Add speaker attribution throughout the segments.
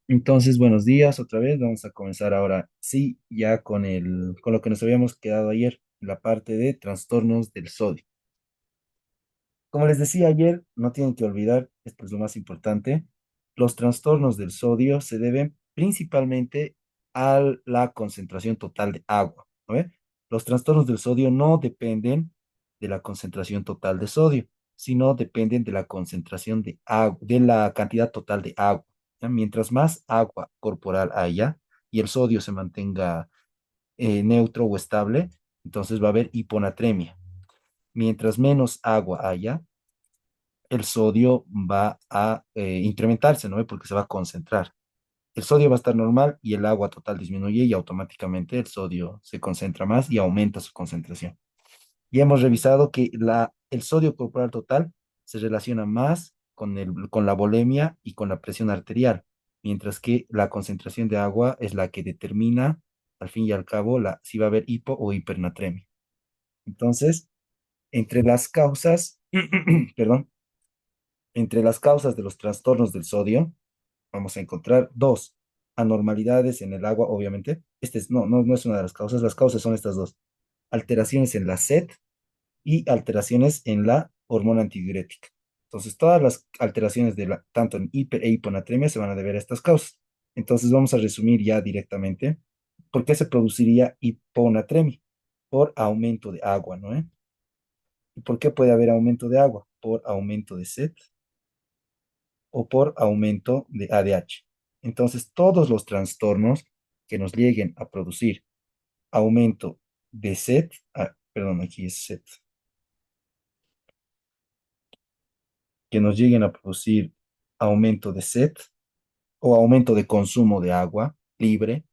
Speaker 1: Entonces, buenos días otra vez. Vamos a comenzar ahora, sí, ya con lo que nos habíamos quedado ayer, la parte de trastornos del sodio. Como les decía ayer, no tienen que olvidar, esto es lo más importante, los trastornos del sodio se deben principalmente a la concentración total de agua, ¿no ve? Los trastornos del sodio no dependen de la concentración total de sodio, sino dependen de la concentración de agua, de la cantidad total de agua, ¿ya? Mientras más agua corporal haya y el sodio se mantenga neutro o estable, entonces va a haber hiponatremia. Mientras menos agua haya, el sodio va a incrementarse, ¿no? Porque se va a concentrar. El sodio va a estar normal y el agua total disminuye y automáticamente el sodio se concentra más y aumenta su concentración. Y hemos revisado que el sodio corporal total se relaciona más con la volemia y con la presión arterial, mientras que la concentración de agua es la que determina, al fin y al cabo, si va a haber hipo o hipernatremia. Entonces, entre las causas, perdón, entre las causas de los trastornos del sodio, vamos a encontrar dos anormalidades en el agua, obviamente. No es una de las causas son estas dos. Alteraciones en la sed y alteraciones en la hormona antidiurética. Entonces, todas las alteraciones tanto en hiper e hiponatremia se van a deber a estas causas. Entonces, vamos a resumir ya directamente por qué se produciría hiponatremia. Por aumento de agua, ¿no? ¿Y por qué puede haber aumento de agua? Por aumento de sed o por aumento de ADH. Entonces, todos los trastornos que nos lleguen a producir aumento de sed, perdón, aquí es sed, que nos lleguen a producir aumento de sed o aumento de consumo de agua libre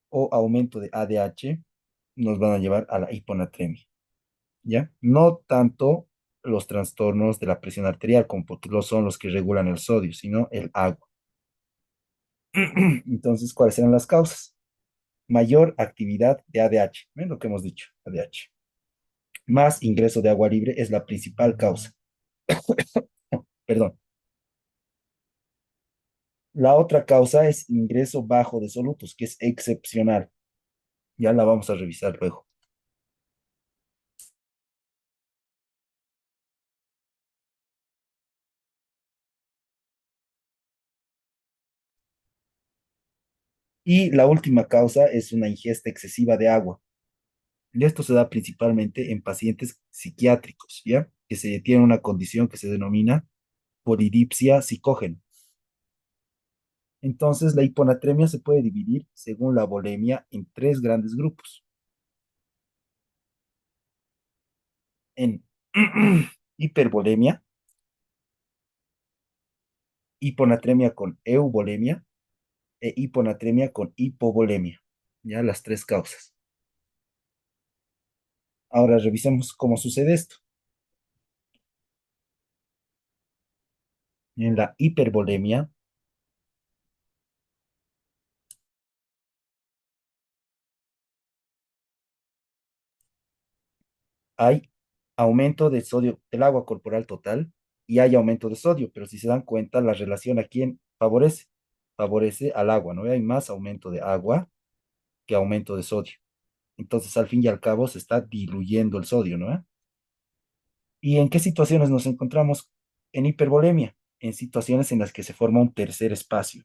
Speaker 1: o aumento de ADH, nos van a llevar a la hiponatremia, ¿ya? No tanto los trastornos de la presión arterial, como porque son los que regulan el sodio, sino el agua. Entonces, ¿cuáles serán las causas? Mayor actividad de ADH, ¿ven lo que hemos dicho? ADH. Más ingreso de agua libre es la principal causa. Perdón. La otra causa es ingreso bajo de solutos, que es excepcional. Ya la vamos a revisar luego. Y la última causa es una ingesta excesiva de agua. Y esto se da principalmente en pacientes psiquiátricos, ¿ya? Que se tienen una condición que se denomina polidipsia psicógena. Entonces, la hiponatremia se puede dividir, según la volemia, en tres grandes grupos. En hipervolemia, hiponatremia con euvolemia e hiponatremia con hipovolemia. Ya las tres causas. Ahora revisemos cómo sucede esto. En la hipervolemia hay aumento de sodio del agua corporal total y hay aumento de sodio, pero si se dan cuenta, la relación a quién favorece. Favorece al agua, ¿no? Hay más aumento de agua que aumento de sodio. Entonces, al fin y al cabo, se está diluyendo el sodio, ¿no? ¿Y en qué situaciones nos encontramos en hipervolemia? En situaciones en las que se forma un tercer espacio.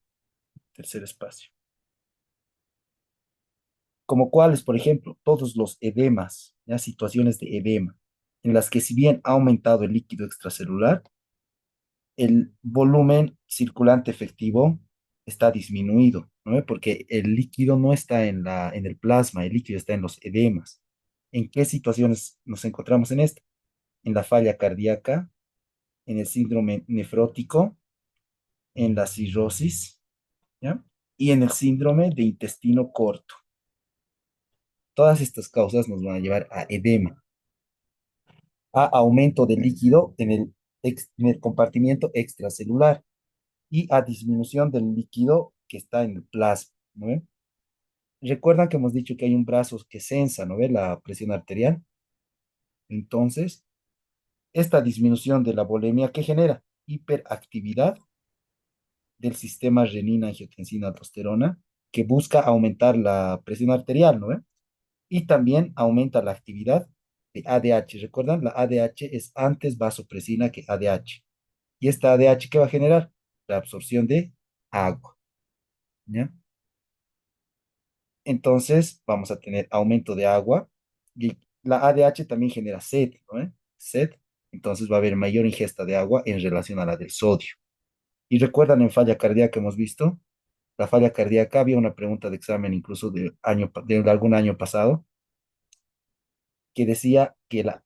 Speaker 1: Tercer espacio. Como cuáles, por ejemplo, todos los edemas, ¿ya? Situaciones de edema, en las que si bien ha aumentado el líquido extracelular, el volumen circulante efectivo está disminuido, ¿no? Porque el líquido no está en el plasma, el líquido está en los edemas. ¿En qué situaciones nos encontramos en esto? En la falla cardíaca, en el síndrome nefrótico, en la cirrosis, ¿ya? Y en el síndrome de intestino corto. Todas estas causas nos van a llevar a edema, a aumento de líquido en el compartimiento extracelular y a disminución del líquido que está en el plasma, ¿no ven? Recuerdan que hemos dicho que hay un brazo que sensa, ¿no ve? La presión arterial. Entonces, esta disminución de la volemia, ¿qué genera? Hiperactividad del sistema renina-angiotensina-aldosterona que busca aumentar la presión arterial, ¿no ve? Y también aumenta la actividad de ADH. ¿Recuerdan? La ADH es antes vasopresina que ADH. ¿Y esta ADH qué va a generar? La absorción de agua, ¿ya? Entonces vamos a tener aumento de agua y la ADH también genera sed, ¿no ve? Sed. Entonces va a haber mayor ingesta de agua en relación a la del sodio. Y recuerdan en falla cardíaca hemos visto, la falla cardíaca, había una pregunta de examen incluso de algún año pasado que decía que la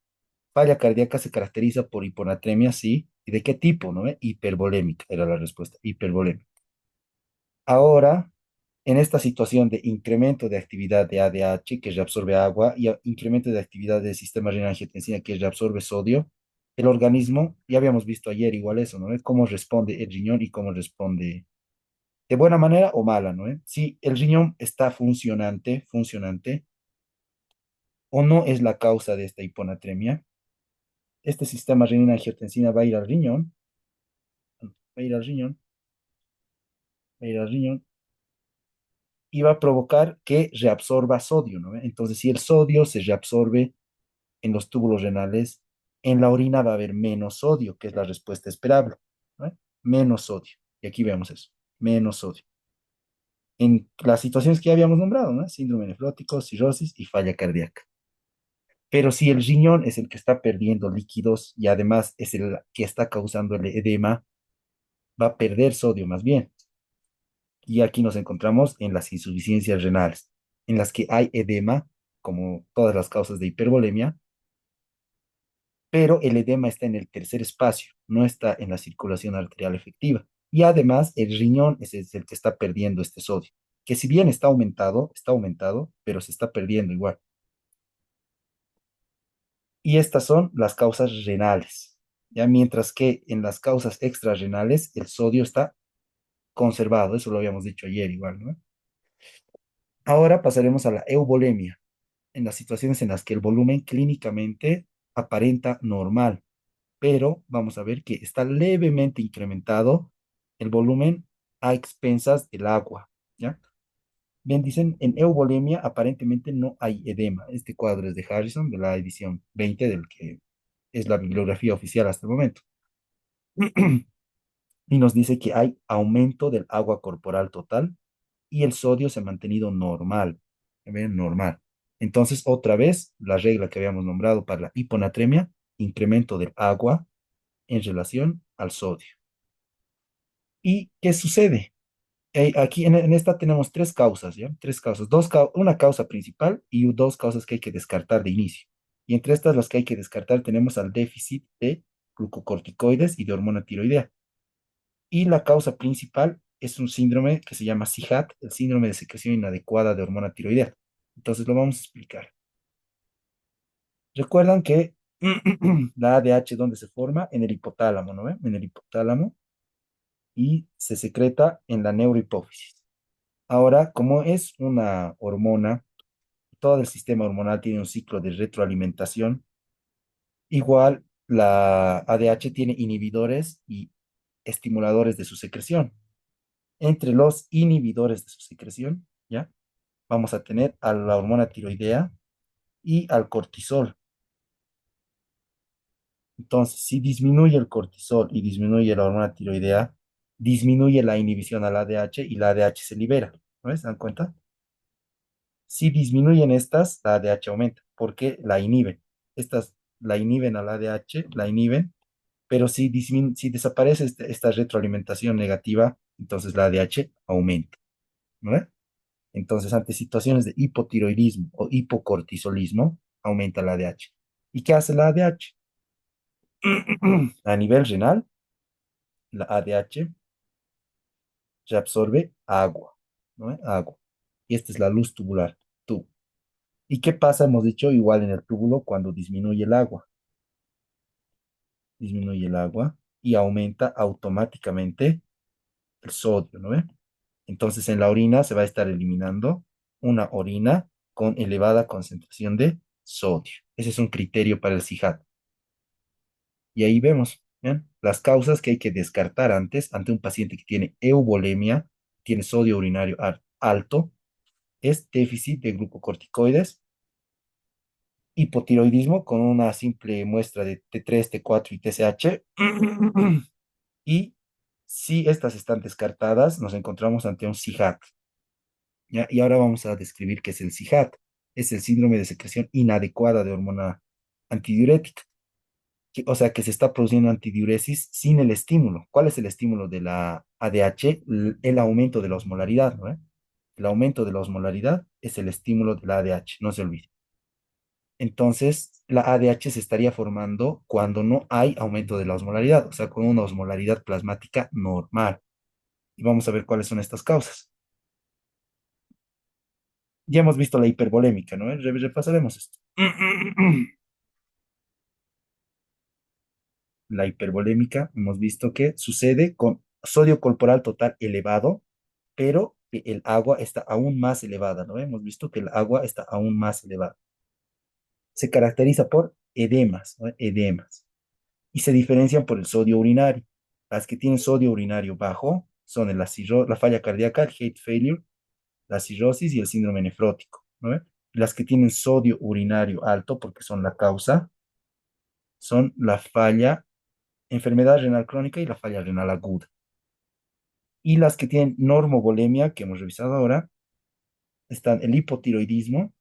Speaker 1: falla cardíaca se caracteriza por hiponatremia, sí. ¿Y de qué tipo, no? Hipervolémica era la respuesta, hipervolémica. Ahora, en esta situación de incremento de actividad de ADH, que reabsorbe agua, y incremento de actividad del sistema renina-angiotensina, que reabsorbe sodio, el organismo, ya habíamos visto ayer igual eso, ¿no? Cómo responde el riñón y cómo responde de buena manera o mala, ¿no? Si el riñón está funcionante, o no es la causa de esta hiponatremia, este sistema renina-angiotensina va a ir al riñón, va a ir al riñón, va a ir al riñón y va a provocar que reabsorba sodio, ¿no? Entonces, si el sodio se reabsorbe en los túbulos renales, en la orina va a haber menos sodio, que es la respuesta esperable, ¿no? Menos sodio. Y aquí vemos eso, menos sodio. En las situaciones que ya habíamos nombrado, ¿no? Síndrome nefrótico, cirrosis y falla cardíaca. Pero si el riñón es el que está perdiendo líquidos y además es el que está causando el edema, va a perder sodio más bien. Y aquí nos encontramos en las insuficiencias renales, en las que hay edema, como todas las causas de hipervolemia, pero el edema está en el tercer espacio, no está en la circulación arterial efectiva. Y además el riñón es el que está perdiendo este sodio, que si bien está aumentado, pero se está perdiendo igual. Y estas son las causas renales, ya mientras que en las causas extrarrenales el sodio está conservado, eso lo habíamos dicho ayer igual, ¿no? Ahora pasaremos a la euvolemia, en las situaciones en las que el volumen clínicamente aparenta normal, pero vamos a ver que está levemente incrementado el volumen a expensas del agua, ¿ya? Bien, dicen, en euvolemia aparentemente no hay edema. Este cuadro es de Harrison, de la edición 20, del que es la bibliografía oficial hasta el momento. Y nos dice que hay aumento del agua corporal total y el sodio se ha mantenido normal. ¿Ven? Normal. Entonces, otra vez, la regla que habíamos nombrado para la hiponatremia, incremento del agua en relación al sodio. ¿Y qué sucede? Aquí en esta tenemos tres causas, ¿ya? Tres causas. Una causa principal y dos causas que hay que descartar de inicio. Y entre estas, las que hay que descartar, tenemos al déficit de glucocorticoides y de hormona tiroidea. Y la causa principal es un síndrome que se llama SIHAT, el síndrome de secreción inadecuada de hormona tiroidea. Entonces lo vamos a explicar. Recuerdan que la ADH, ¿dónde se forma? En el hipotálamo, ¿no ven? En el hipotálamo y se secreta en la neurohipófisis. Ahora, como es una hormona, todo el sistema hormonal tiene un ciclo de retroalimentación, igual la ADH tiene inhibidores y estimuladores de su secreción. Entre los inhibidores de su secreción, ¿ya? Vamos a tener a la hormona tiroidea y al cortisol. Entonces, si disminuye el cortisol y disminuye la hormona tiroidea, disminuye la inhibición al ADH y la ADH se libera. ¿No ves? ¿Se dan cuenta? Si disminuyen estas, la ADH aumenta, porque la inhiben. Estas la inhiben a la ADH, la inhiben, pero si desaparece esta retroalimentación negativa, entonces la ADH aumenta. ¿No ves? Entonces, ante situaciones de hipotiroidismo o hipocortisolismo, aumenta la ADH. ¿Y qué hace la ADH? A nivel renal, la ADH reabsorbe agua, ¿no? Agua. Y esta es la luz tubular, tú. ¿Y qué pasa? Hemos dicho igual en el túbulo cuando disminuye el agua. Disminuye el agua y aumenta automáticamente el sodio, ¿no ve? Entonces en la orina se va a estar eliminando una orina con elevada concentración de sodio. Ese es un criterio para el SIHAT. Y ahí vemos. ¿Bien? Las causas que hay que descartar antes, ante un paciente que tiene euvolemia, tiene sodio urinario alto, es déficit de glucocorticoides, hipotiroidismo con una simple muestra de T3, T4 y TSH. Y si estas están descartadas, nos encontramos ante un SIHAT. ¿Ya? Y ahora vamos a describir qué es el SIHAT. Es el síndrome de secreción inadecuada de hormona antidiurética. O sea, que se está produciendo antidiuresis sin el estímulo. ¿Cuál es el estímulo de la ADH? El aumento de la osmolaridad, ¿no? El aumento de la osmolaridad es el estímulo de la ADH, no se olvide. Entonces, la ADH se estaría formando cuando no hay aumento de la osmolaridad, o sea, con una osmolaridad plasmática normal. Y vamos a ver cuáles son estas causas. Ya hemos visto la hipervolémica, ¿no? Repasaremos esto. La hipervolémica, hemos visto que sucede con sodio corporal total elevado, pero que el agua está aún más elevada, ¿no? Hemos visto que el agua está aún más elevada. Se caracteriza por edemas, ¿no? Edemas. Y se diferencian por el sodio urinario. Las que tienen sodio urinario bajo son la falla cardíaca, el heart failure, la cirrosis y el síndrome nefrótico, ¿no? Las que tienen sodio urinario alto, porque son la causa, son la falla, enfermedad renal crónica y la falla renal aguda. Y las que tienen normovolemia, que hemos revisado ahora, están el hipotiroidismo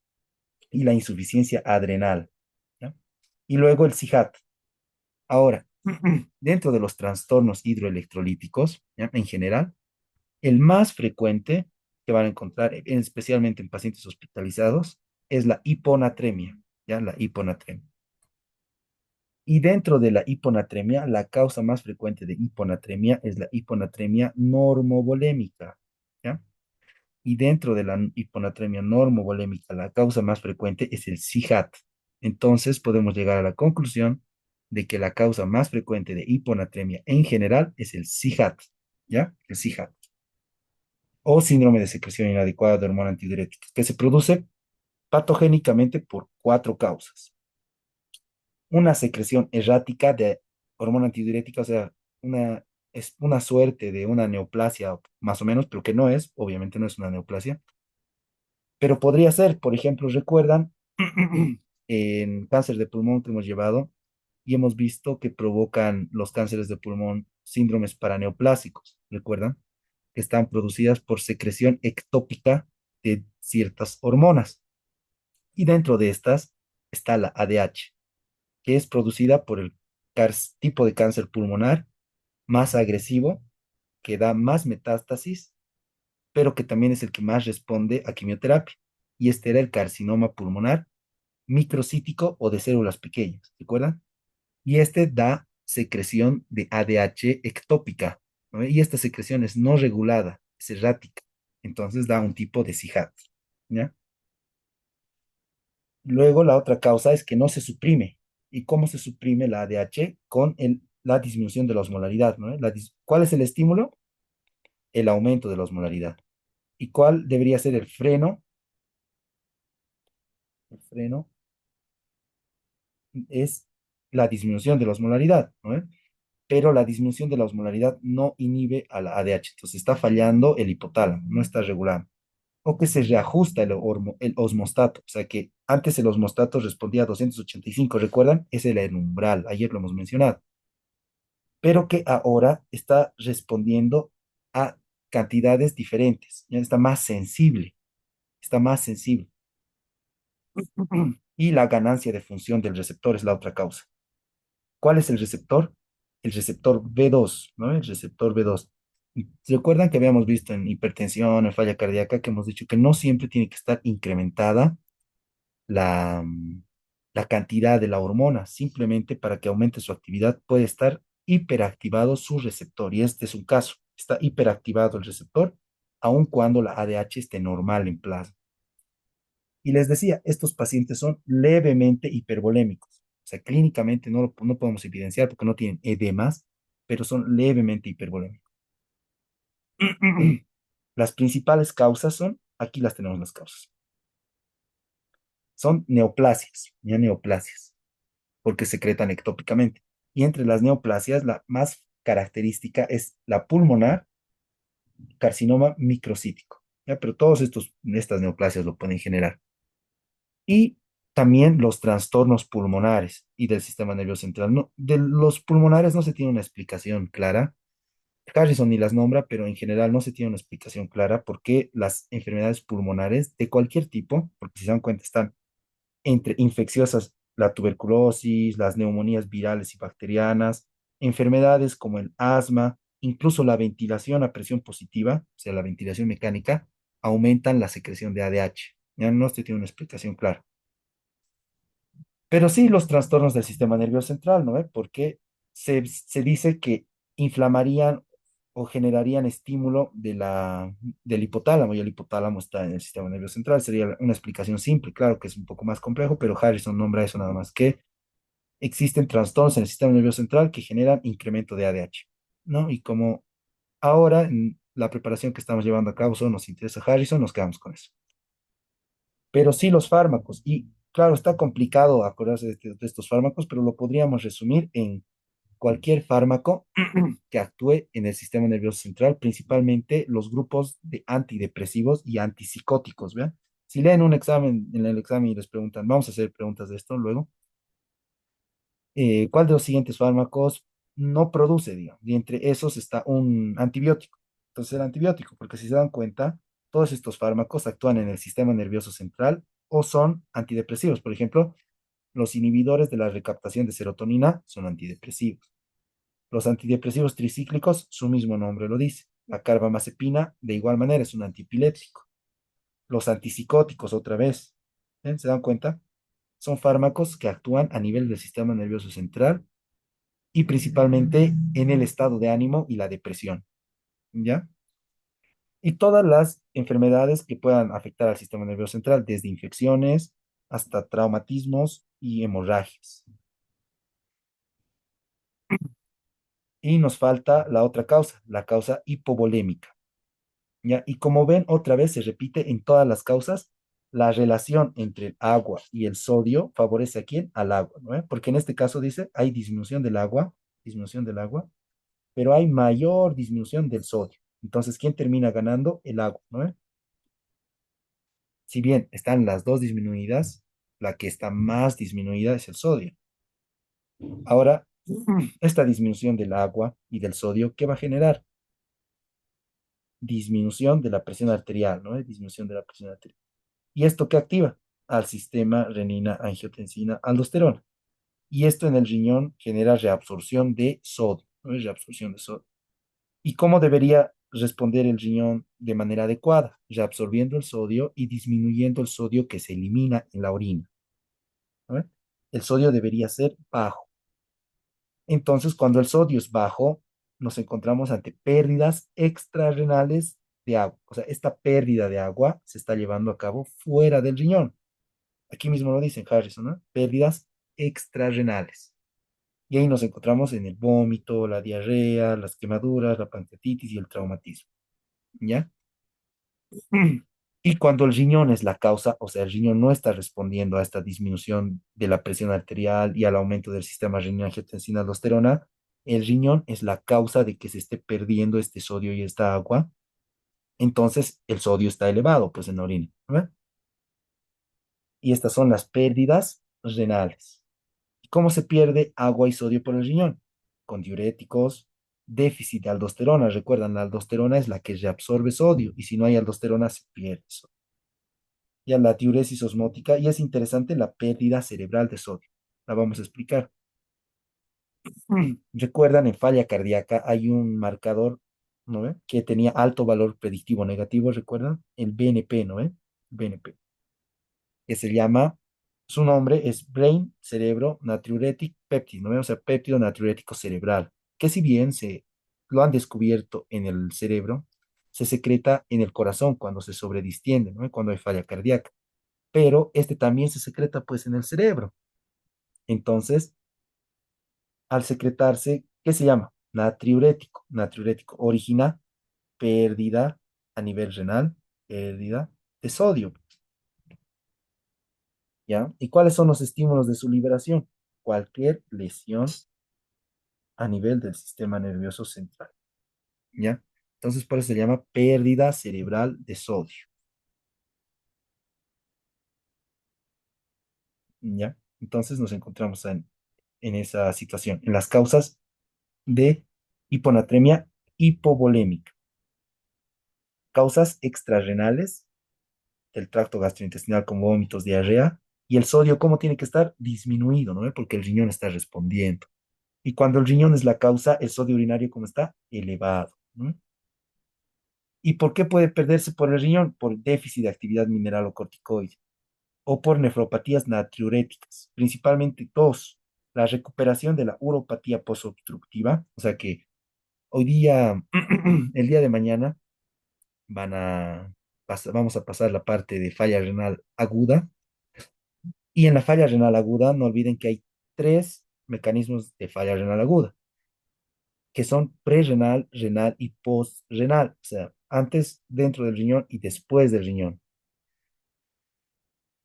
Speaker 1: y la insuficiencia adrenal, ¿ya? Y luego el SIHAT. Ahora, dentro de los trastornos hidroelectrolíticos, ¿ya? En general, el más frecuente que van a encontrar, especialmente en pacientes hospitalizados, es la hiponatremia, ¿ya? La hiponatremia. Y dentro de la hiponatremia, la causa más frecuente de hiponatremia es la hiponatremia normovolémica, ¿ya? Y dentro de la hiponatremia normovolémica, la causa más frecuente es el SIHAT. Entonces, podemos llegar a la conclusión de que la causa más frecuente de hiponatremia en general es el SIHAT, ¿ya? El SIHAT. O síndrome de secreción inadecuada de hormona antidiurética, que se produce patogénicamente por cuatro causas. Una secreción errática de hormona antidiurética, o sea, es una suerte de una neoplasia, más o menos, pero que no es, obviamente no es una neoplasia, pero podría ser, por ejemplo, recuerdan en cáncer de pulmón que hemos llevado y hemos visto que provocan los cánceres de pulmón síndromes paraneoplásicos, ¿recuerdan? Que están producidas por secreción ectópica de ciertas hormonas. Y dentro de estas está la ADH, que es producida por el tipo de cáncer pulmonar más agresivo, que da más metástasis, pero que también es el que más responde a quimioterapia. Y este era el carcinoma pulmonar microcítico o de células pequeñas, ¿recuerdan? Y este da secreción de ADH ectópica, ¿no? Y esta secreción es no regulada, es errática. Entonces da un tipo de SIHAT, ¿ya? Luego la otra causa es que no se suprime. ¿Y cómo se suprime la ADH? Con la disminución de la osmolaridad, ¿no? ¿Cuál es el estímulo? El aumento de la osmolaridad. ¿Y cuál debería ser el freno? El freno es la disminución de la osmolaridad, ¿no? Pero la disminución de la osmolaridad no inhibe a la ADH. Entonces está fallando el hipotálamo, no está regulando. O que se reajusta el osmostato. O sea que antes el osmostato respondía a 285, ¿recuerdan? Ese era el umbral, ayer lo hemos mencionado. Pero que ahora está respondiendo a cantidades diferentes. Ya está más sensible, está más sensible. Y la ganancia de función del receptor es la otra causa. ¿Cuál es el receptor? El receptor B2, ¿no? El receptor B2. ¿Recuerdan que habíamos visto en hipertensión, en falla cardíaca, que hemos dicho que no siempre tiene que estar incrementada la, la cantidad de la hormona? Simplemente para que aumente su actividad puede estar hiperactivado su receptor, y este es un caso. Está hiperactivado el receptor, aun cuando la ADH esté normal en plasma. Y les decía, estos pacientes son levemente hipervolémicos. O sea, clínicamente no podemos evidenciar porque no tienen edemas, pero son levemente hipervolémicos. Las principales causas son, aquí las tenemos las causas, son neoplasias, ya neoplasias, porque secretan ectópicamente. Y entre las neoplasias, la más característica es la pulmonar, carcinoma microcítico. ¿Ya? Pero estas neoplasias lo pueden generar. Y también los trastornos pulmonares y del sistema nervioso central. No, de los pulmonares no se tiene una explicación clara. Harrison ni las nombra, pero en general no se tiene una explicación clara por qué las enfermedades pulmonares de cualquier tipo, porque si se dan cuenta están entre infecciosas, la tuberculosis, las neumonías virales y bacterianas, enfermedades como el asma, incluso la ventilación a presión positiva, o sea, la ventilación mecánica, aumentan la secreción de ADH. Ya no se tiene una explicación clara. Pero sí los trastornos del sistema nervioso central, ¿no ve? Porque se dice que inflamarían o generarían estímulo del hipotálamo, y el hipotálamo está en el sistema nervioso central. Sería una explicación simple, claro que es un poco más complejo, pero Harrison nombra eso nada más, que existen trastornos en el sistema nervioso central que generan incremento de ADH, ¿no? Y como ahora en la preparación que estamos llevando a cabo solo nos interesa Harrison, nos quedamos con eso. Pero sí los fármacos. Y claro, está complicado acordarse de estos fármacos, pero lo podríamos resumir en cualquier fármaco que actúe en el sistema nervioso central, principalmente los grupos de antidepresivos y antipsicóticos, ¿vean? Si leen un examen, en el examen y les preguntan, vamos a hacer preguntas de esto luego, ¿cuál de los siguientes fármacos no produce, digamos? Y entre esos está un antibiótico. Entonces, el antibiótico, porque si se dan cuenta, todos estos fármacos actúan en el sistema nervioso central o son antidepresivos. Por ejemplo, los inhibidores de la recaptación de serotonina son antidepresivos. Los antidepresivos tricíclicos, su mismo nombre lo dice. La carbamazepina, de igual manera, es un antiepiléptico. Los antipsicóticos, otra vez. ¿Ven? ¿Se dan cuenta? Son fármacos que actúan a nivel del sistema nervioso central y principalmente en el estado de ánimo y la depresión, ¿ya? Y todas las enfermedades que puedan afectar al sistema nervioso central, desde infecciones hasta traumatismos y hemorragias. Y nos falta la otra causa, la causa hipovolémica, ¿ya? Y como ven, otra vez se repite en todas las causas, la relación entre el agua y el sodio favorece a quién? Al agua, ¿no? Porque en este caso dice, hay disminución del agua, pero hay mayor disminución del sodio. Entonces, ¿quién termina ganando? El agua, ¿no? Si bien están las dos disminuidas, la que está más disminuida es el sodio. Ahora, esta disminución del agua y del sodio, ¿qué va a generar? Disminución de la presión arterial, ¿no? Disminución de la presión arterial. ¿Y esto qué activa? Al sistema renina, angiotensina, aldosterona. Y esto en el riñón genera reabsorción de sodio, ¿no? Reabsorción de sodio. ¿Y cómo debería responder el riñón de manera adecuada? Reabsorbiendo el sodio y disminuyendo el sodio que se elimina en la orina, ¿no? El sodio debería ser bajo. Entonces, cuando el sodio es bajo, nos encontramos ante pérdidas extrarrenales de agua. O sea, esta pérdida de agua se está llevando a cabo fuera del riñón. Aquí mismo lo dicen Harrison, ¿no? Pérdidas extrarrenales. Y ahí nos encontramos en el vómito, la diarrea, las quemaduras, la pancreatitis y el traumatismo. ¿Ya? Y cuando el riñón es la causa, o sea, el riñón no está respondiendo a esta disminución de la presión arterial y al aumento del sistema renina-angiotensina-aldosterona, el riñón es la causa de que se esté perdiendo este sodio y esta agua. Entonces, el sodio está elevado, pues en la orina, ¿no? Y estas son las pérdidas renales. ¿Y cómo se pierde agua y sodio por el riñón? Con diuréticos, déficit de aldosterona. Recuerdan, la aldosterona es la que reabsorbe sodio y si no hay aldosterona se pierde sodio. Ya la diuresis osmótica, y es interesante la pérdida cerebral de sodio. La vamos a explicar. Recuerdan, en falla cardíaca hay un marcador, ¿no ve? Que tenía alto valor predictivo negativo, ¿recuerdan? El BNP, ¿no ve? BNP, que se llama, su nombre es Brain Cerebro Natriuretic Peptide, ¿no ve? O sea, péptido natriurético cerebral, que si bien se lo han descubierto en el cerebro, se secreta en el corazón cuando se sobredistiende, ¿no ve? Cuando hay falla cardíaca, pero este también se secreta pues en el cerebro. Entonces, al secretarse, ¿qué se llama? Natriurético. Natriurético origina pérdida a nivel renal, pérdida de sodio, ¿ya? ¿Y cuáles son los estímulos de su liberación? Cualquier lesión a nivel del sistema nervioso central, ¿ya? Entonces, por eso se llama pérdida cerebral de sodio, ¿ya? Entonces nos encontramos en esa situación, en las causas de hiponatremia hipovolémica, causas extrarrenales del tracto gastrointestinal como vómitos, diarrea, y el sodio, ¿cómo tiene que estar? Disminuido, ¿no? Porque el riñón está respondiendo. Y cuando el riñón es la causa, el sodio urinario, ¿cómo está? Elevado, ¿no? ¿Y por qué puede perderse por el riñón? Por déficit de actividad mineralocorticoide o por nefropatías natriuréticas, principalmente dos, la recuperación de la uropatía posobstructiva, o sea que hoy día, el día de mañana, vamos a pasar la parte de falla renal aguda. Y en la falla renal aguda, no olviden que hay tres mecanismos de falla renal aguda, que son prerrenal, renal y postrenal, o sea, antes, dentro del riñón y después del riñón.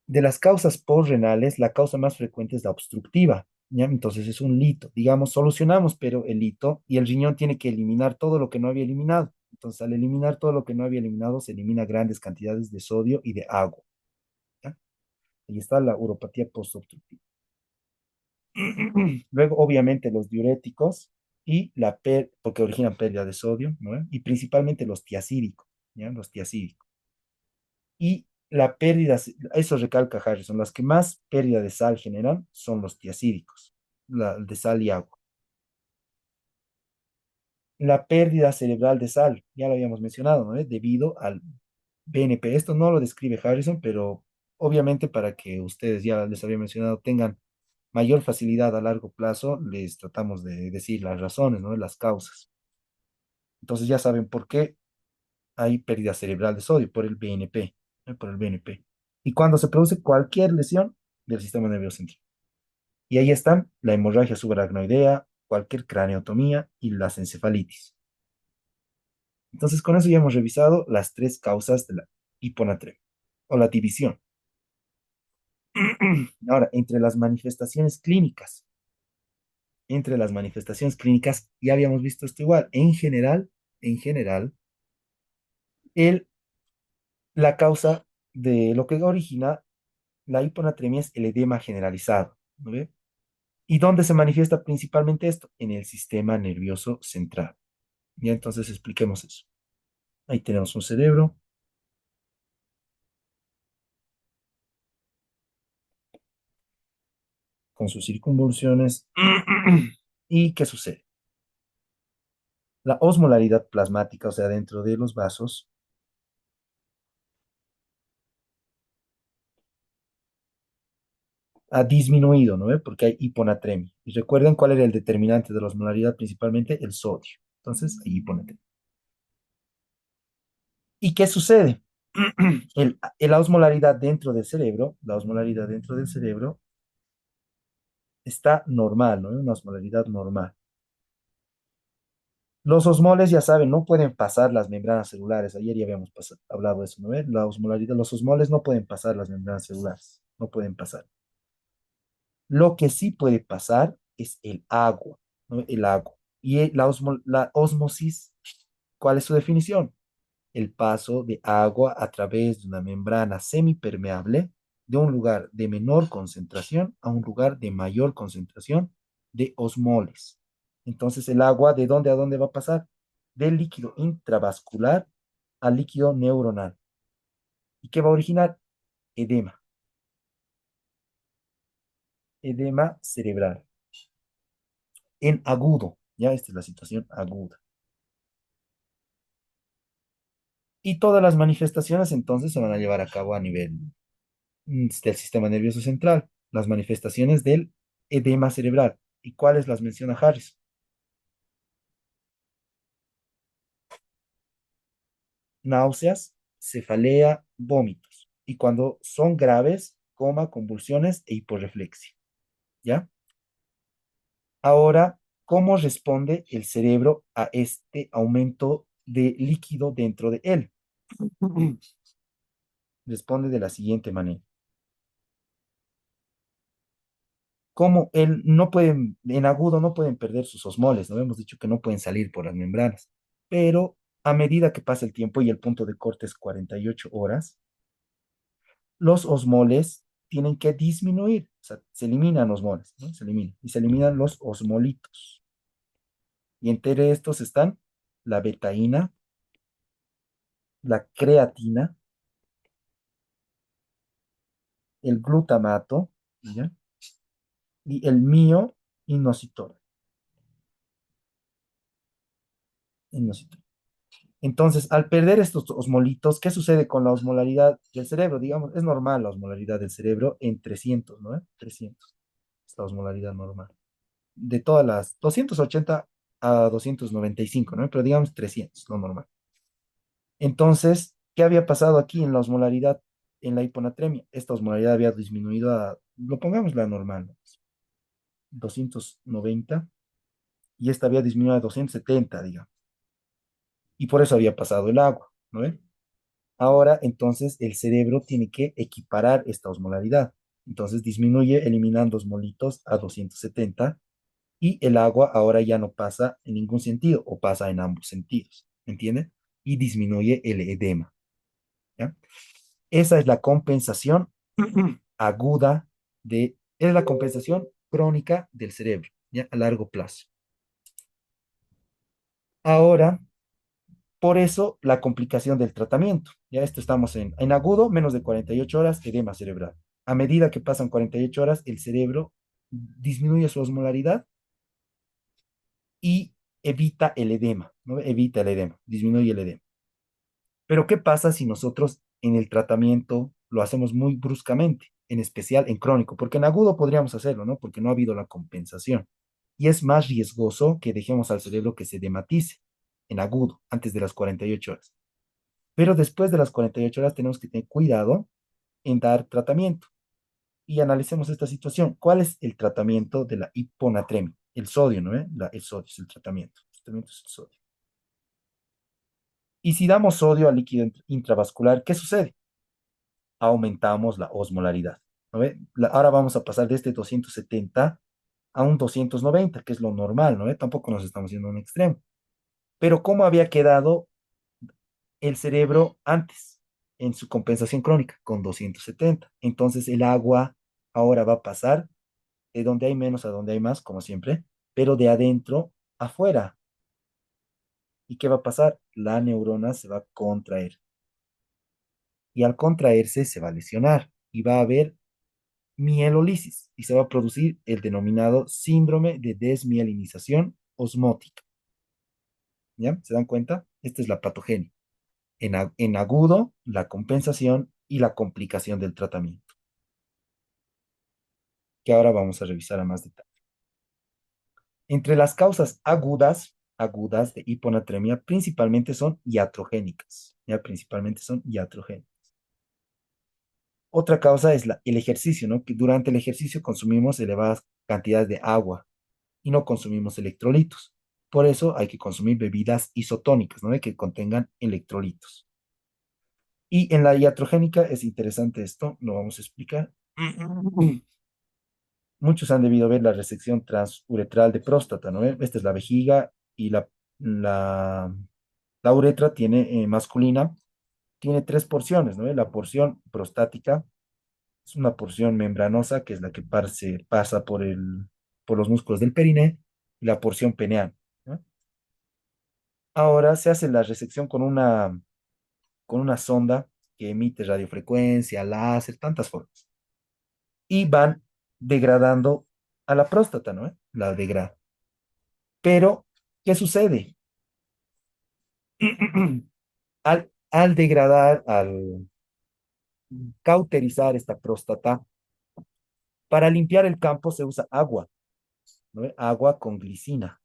Speaker 1: De las causas postrenales, la causa más frecuente es la obstructiva, ¿ya? Entonces es un lito. Digamos, solucionamos, pero el lito y el riñón tiene que eliminar todo lo que no había eliminado. Entonces, al eliminar todo lo que no había eliminado, se elimina grandes cantidades de sodio y de agua, ¿ya? Ahí está la uropatía postobstructiva. Luego, obviamente, los diuréticos y porque originan pérdida de sodio, ¿no? Y principalmente los tiacídicos, ¿ya? Los tiacídicos. Y la pérdida, eso recalca Harrison, las que más pérdida de sal generan son los tiacídicos, de sal y agua. La pérdida cerebral de sal, ya lo habíamos mencionado, ¿no? Debido al BNP. Esto no lo describe Harrison, pero obviamente para que ustedes, ya les había mencionado, tengan mayor facilidad a largo plazo, les tratamos de decir las razones, ¿no? Las causas. Entonces ya saben por qué hay pérdida cerebral de sodio, por el BNP, ¿no? Por el BNP. Y cuando se produce cualquier lesión del sistema nervioso central. Y ahí están la hemorragia subaracnoidea, cualquier craneotomía y las encefalitis. Entonces con eso ya hemos revisado las tres causas de la hiponatremia o la división. Ahora, entre las manifestaciones clínicas, ya habíamos visto esto igual. En general, el, la causa de lo que origina la hiponatremia es el edema generalizado, ¿no ve? ¿Y dónde se manifiesta principalmente esto? En el sistema nervioso central. Ya entonces expliquemos eso. Ahí tenemos un cerebro con sus circunvoluciones. ¿Y qué sucede? La osmolaridad plasmática, o sea, dentro de los vasos, ha disminuido, ¿no ve? Porque hay hiponatremia. Y recuerden cuál era el determinante de la osmolaridad, principalmente el sodio. Entonces, hay hiponatremia. ¿Y qué sucede? La osmolaridad dentro del cerebro, la osmolaridad dentro del cerebro está normal, ¿no? Una osmolaridad normal. Los osmoles, ya saben, no pueden pasar las membranas celulares. Ayer ya habíamos hablado de eso, ¿no? La osmolaridad, los osmoles no pueden pasar las membranas celulares, no pueden pasar. Lo que sí puede pasar es el agua, ¿no? El agua. Y la ósmosis, ¿cuál es su definición? El paso de agua a través de una membrana semipermeable de un lugar de menor concentración a un lugar de mayor concentración de osmoles. Entonces, el agua, ¿de dónde a dónde va a pasar? Del líquido intravascular al líquido neuronal. ¿Y qué va a originar? Edema, edema cerebral. En agudo, ya esta es la situación aguda. Y todas las manifestaciones entonces se van a llevar a cabo a nivel del sistema nervioso central, las manifestaciones del edema cerebral. ¿Y cuáles las menciona Harris? Náuseas, cefalea, vómitos. Y cuando son graves, coma, convulsiones e hiporreflexia. ¿Ya? Ahora, ¿cómo responde el cerebro a este aumento de líquido dentro de él? Responde de la siguiente manera. como él no pueden, en agudo no pueden perder sus osmoles, ¿no? Hemos dicho que no pueden salir por las membranas, pero a medida que pasa el tiempo y el punto de corte es 48 horas, los osmoles tienen que disminuir, o sea, se eliminan osmoles, ¿no? Se eliminan, y se eliminan los osmolitos. Y entre estos están la betaína, la creatina, el glutamato, ¿ya? Y el mioinositol. Inositol. Entonces, al perder estos osmolitos, ¿qué sucede con la osmolaridad del cerebro? Digamos, es normal la osmolaridad del cerebro en 300, ¿no? 300 es la osmolaridad normal. De todas las 280 a 295, ¿no? Pero digamos 300, lo normal. Entonces, ¿qué había pasado aquí en la osmolaridad, en la hiponatremia? Esta osmolaridad había disminuido a, lo pongamos la normal, ¿no? 290 y esta había disminuido a 270, digamos. Y por eso había pasado el agua, ¿no ven? Ahora, entonces, el cerebro tiene que equiparar esta osmolaridad. Entonces, disminuye eliminando osmolitos a 270 y el agua ahora ya no pasa en ningún sentido o pasa en ambos sentidos, ¿entienden? Y disminuye el edema, ¿ya? Esa es la compensación aguda es la compensación crónica del cerebro, ¿ya? A largo plazo. Ahora, por eso la complicación del tratamiento. Ya esto estamos en agudo, menos de 48 horas, edema cerebral. A medida que pasan 48 horas, el cerebro disminuye su osmolaridad y evita el edema, ¿no? Evita el edema, disminuye el edema. Pero ¿qué pasa si nosotros en el tratamiento lo hacemos muy bruscamente, en especial en crónico? Porque en agudo podríamos hacerlo, ¿no? Porque no ha habido la compensación. Y es más riesgoso que dejemos al cerebro que se dematice en agudo, antes de las 48 horas. Pero después de las 48 horas tenemos que tener cuidado en dar tratamiento. Y analicemos esta situación. ¿Cuál es el tratamiento de la hiponatremia? El sodio, ¿no? El sodio es el tratamiento. El tratamiento es el sodio. Y si damos sodio al líquido intravascular, ¿qué sucede? Aumentamos la osmolaridad, ¿no ve? Ahora vamos a pasar de este 270 a un 290, que es lo normal, ¿no ve? Tampoco nos estamos yendo a un extremo. Pero ¿cómo había quedado el cerebro antes en su compensación crónica? Con 270. Entonces el agua ahora va a pasar de donde hay menos a donde hay más, como siempre, pero de adentro afuera. ¿Y qué va a pasar? La neurona se va a contraer. Y al contraerse se va a lesionar y va a haber mielolisis y se va a producir el denominado síndrome de desmielinización osmótica. ¿Ya? ¿Se dan cuenta? Esta es la patogenia. En agudo, la compensación y la complicación del tratamiento, que ahora vamos a revisar a más detalle. Entre las causas agudas de hiponatremia, principalmente son iatrogénicas. Ya, principalmente son iatrogénicas. Otra causa es el ejercicio, ¿no? Que durante el ejercicio consumimos elevadas cantidades de agua y no consumimos electrolitos. Por eso hay que consumir bebidas isotónicas, ¿no? Que contengan electrolitos. Y en la iatrogénica es interesante esto, lo vamos a explicar. Muchos han debido ver la resección transuretral de próstata, ¿no? Esta es la vejiga y la, la uretra tiene, masculina, tiene tres porciones, ¿no? La porción prostática es una porción membranosa, que es la que pasa por los músculos del periné, y la porción peneal, ¿no? Ahora se hace la resección con una sonda que emite radiofrecuencia, láser, tantas formas. Y van degradando a la próstata, ¿no? La degrada. Pero, ¿qué sucede? Al degradar, al cauterizar esta próstata, para limpiar el campo se usa agua, ¿no? Agua con glicina.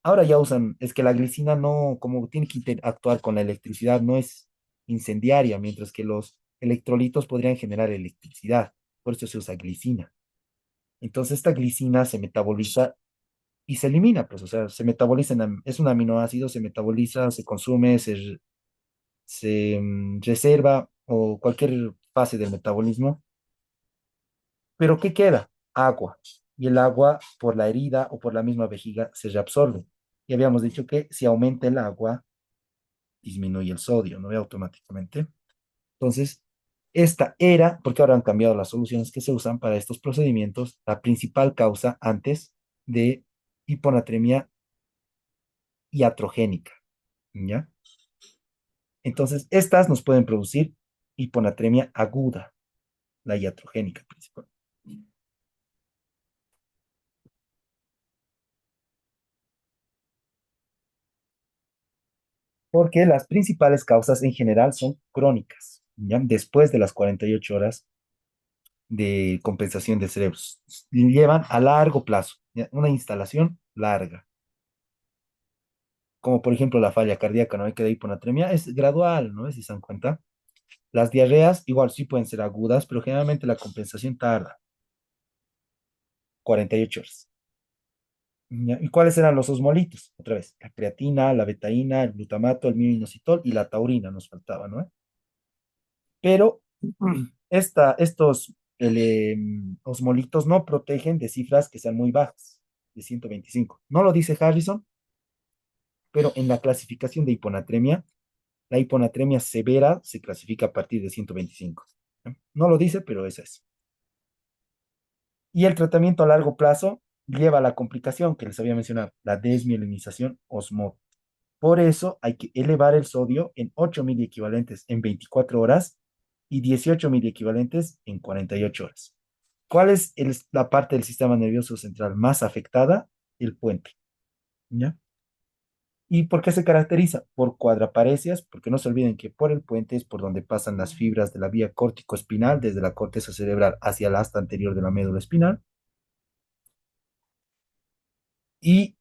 Speaker 1: Ahora ya usan, es que la glicina no, como tiene que interactuar con la electricidad, no es incendiaria, mientras que los electrolitos podrían generar electricidad. Por eso se usa glicina. Entonces esta glicina se metaboliza y se elimina, pues, o sea, se metaboliza, es un aminoácido, se metaboliza, se consume, se reserva o cualquier fase del metabolismo. Pero ¿qué queda? Agua. y el agua por la herida o por la misma vejiga se reabsorbe. Y habíamos dicho que si aumenta el agua, disminuye el sodio, ¿no ve? Automáticamente. Entonces, esta era, porque ahora han cambiado las soluciones que se usan para estos procedimientos, la principal causa antes de hiponatremia iatrogénica, ¿ya? Entonces, estas nos pueden producir hiponatremia aguda, la iatrogénica principal. Porque las principales causas en general son crónicas, ¿ya? Después de las 48 horas de compensación del cerebro. Llevan a largo plazo, ¿ya? Una instalación larga, como por ejemplo la falla cardíaca, ¿no? Hay que de hiponatremia es gradual, ¿no? Si se dan cuenta. Las diarreas igual sí pueden ser agudas, pero generalmente la compensación tarda 48 horas. ¿Ya? ¿Y cuáles eran los osmolitos? Otra vez, la creatina, la betaína, el glutamato, el mioinositol y la taurina nos faltaba, ¿no? Pero estos osmolitos no protegen de cifras que sean muy bajas, de 125. No lo dice Harrison, pero en la clasificación de hiponatremia, la hiponatremia severa se clasifica a partir de 125. No lo dice, pero esa es. Y el tratamiento a largo plazo lleva a la complicación que les había mencionado, la desmielinización osmótica. Por eso hay que elevar el sodio en 8 miliequivalentes en 24 horas y 18 miliequivalentes en 48 horas. ¿Cuál es la parte del sistema nervioso central más afectada? El puente. ¿Ya? ¿Y por qué se caracteriza? Por cuadraparesias, porque no se olviden que por el puente es por donde pasan las fibras de la vía córtico-espinal, desde la corteza cerebral hacia la asta anterior de la médula espinal. Y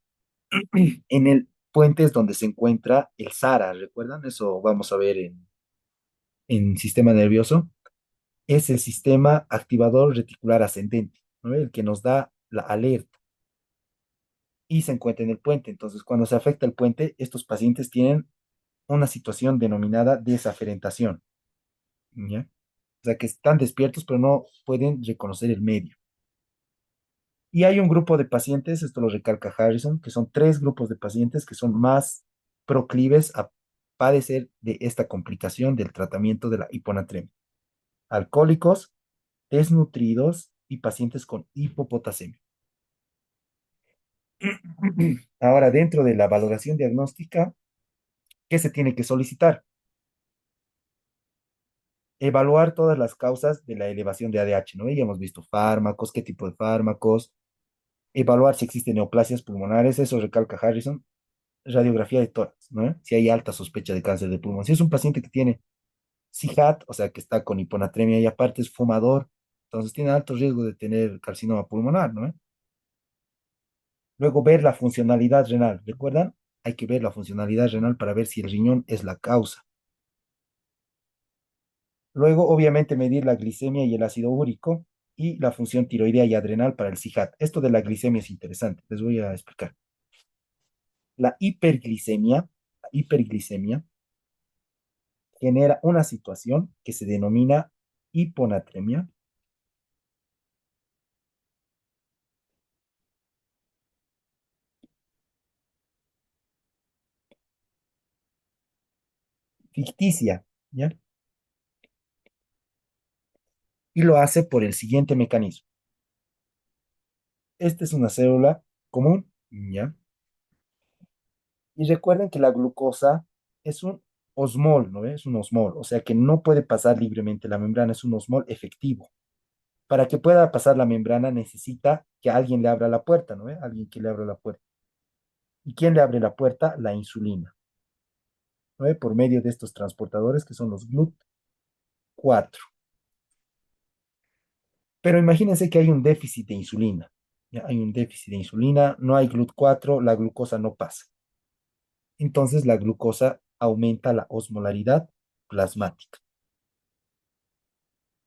Speaker 1: en el puente es donde se encuentra el SARA, ¿recuerdan? Eso vamos a ver en sistema nervioso. Es el sistema activador reticular ascendente, ¿no? El que nos da la alerta y se encuentra en el puente. Entonces, cuando se afecta el puente, estos pacientes tienen una situación denominada desaferentación, ¿ya? O sea, que están despiertos, pero no pueden reconocer el medio. Y hay un grupo de pacientes, esto lo recalca Harrison, que son tres grupos de pacientes que son más proclives a padecer de esta complicación del tratamiento de la hiponatremia. Alcohólicos, desnutridos y pacientes con hipopotasemia. Ahora, dentro de la valoración diagnóstica, ¿qué se tiene que solicitar? Evaluar todas las causas de la elevación de ADH, ¿no? Ya hemos visto fármacos, qué tipo de fármacos, evaluar si existen neoplasias pulmonares, eso recalca Harrison, radiografía de tórax, ¿no? Si hay alta sospecha de cáncer de pulmón. Si es un paciente que tiene CIHAT, o sea, que está con hiponatremia y aparte es fumador, entonces tiene alto riesgo de tener carcinoma pulmonar, ¿no? Luego ver la funcionalidad renal. ¿Recuerdan? Hay que ver la funcionalidad renal para ver si el riñón es la causa. Luego, obviamente, medir la glicemia y el ácido úrico y la función tiroidea y adrenal para el CIHAT. Esto de la glicemia es interesante. Les voy a explicar. La hiperglicemia genera una situación que se denomina hiponatremia ficticia, ¿ya? Y lo hace por el siguiente mecanismo. Esta es una célula común, ¿ya? Y recuerden que la glucosa es un osmol, ¿no? Es un osmol, o sea que no puede pasar libremente la membrana, es un osmol efectivo. Para que pueda pasar la membrana necesita que alguien le abra la puerta, ¿no? Alguien que le abra la puerta. ¿Y quién le abre la puerta? La insulina, ¿no? Por medio de estos transportadores que son los GLUT4. Pero imagínense que hay un déficit de insulina. ¿Ya? Hay un déficit de insulina, no hay GLUT4, la glucosa no pasa. Entonces la glucosa aumenta la osmolaridad plasmática.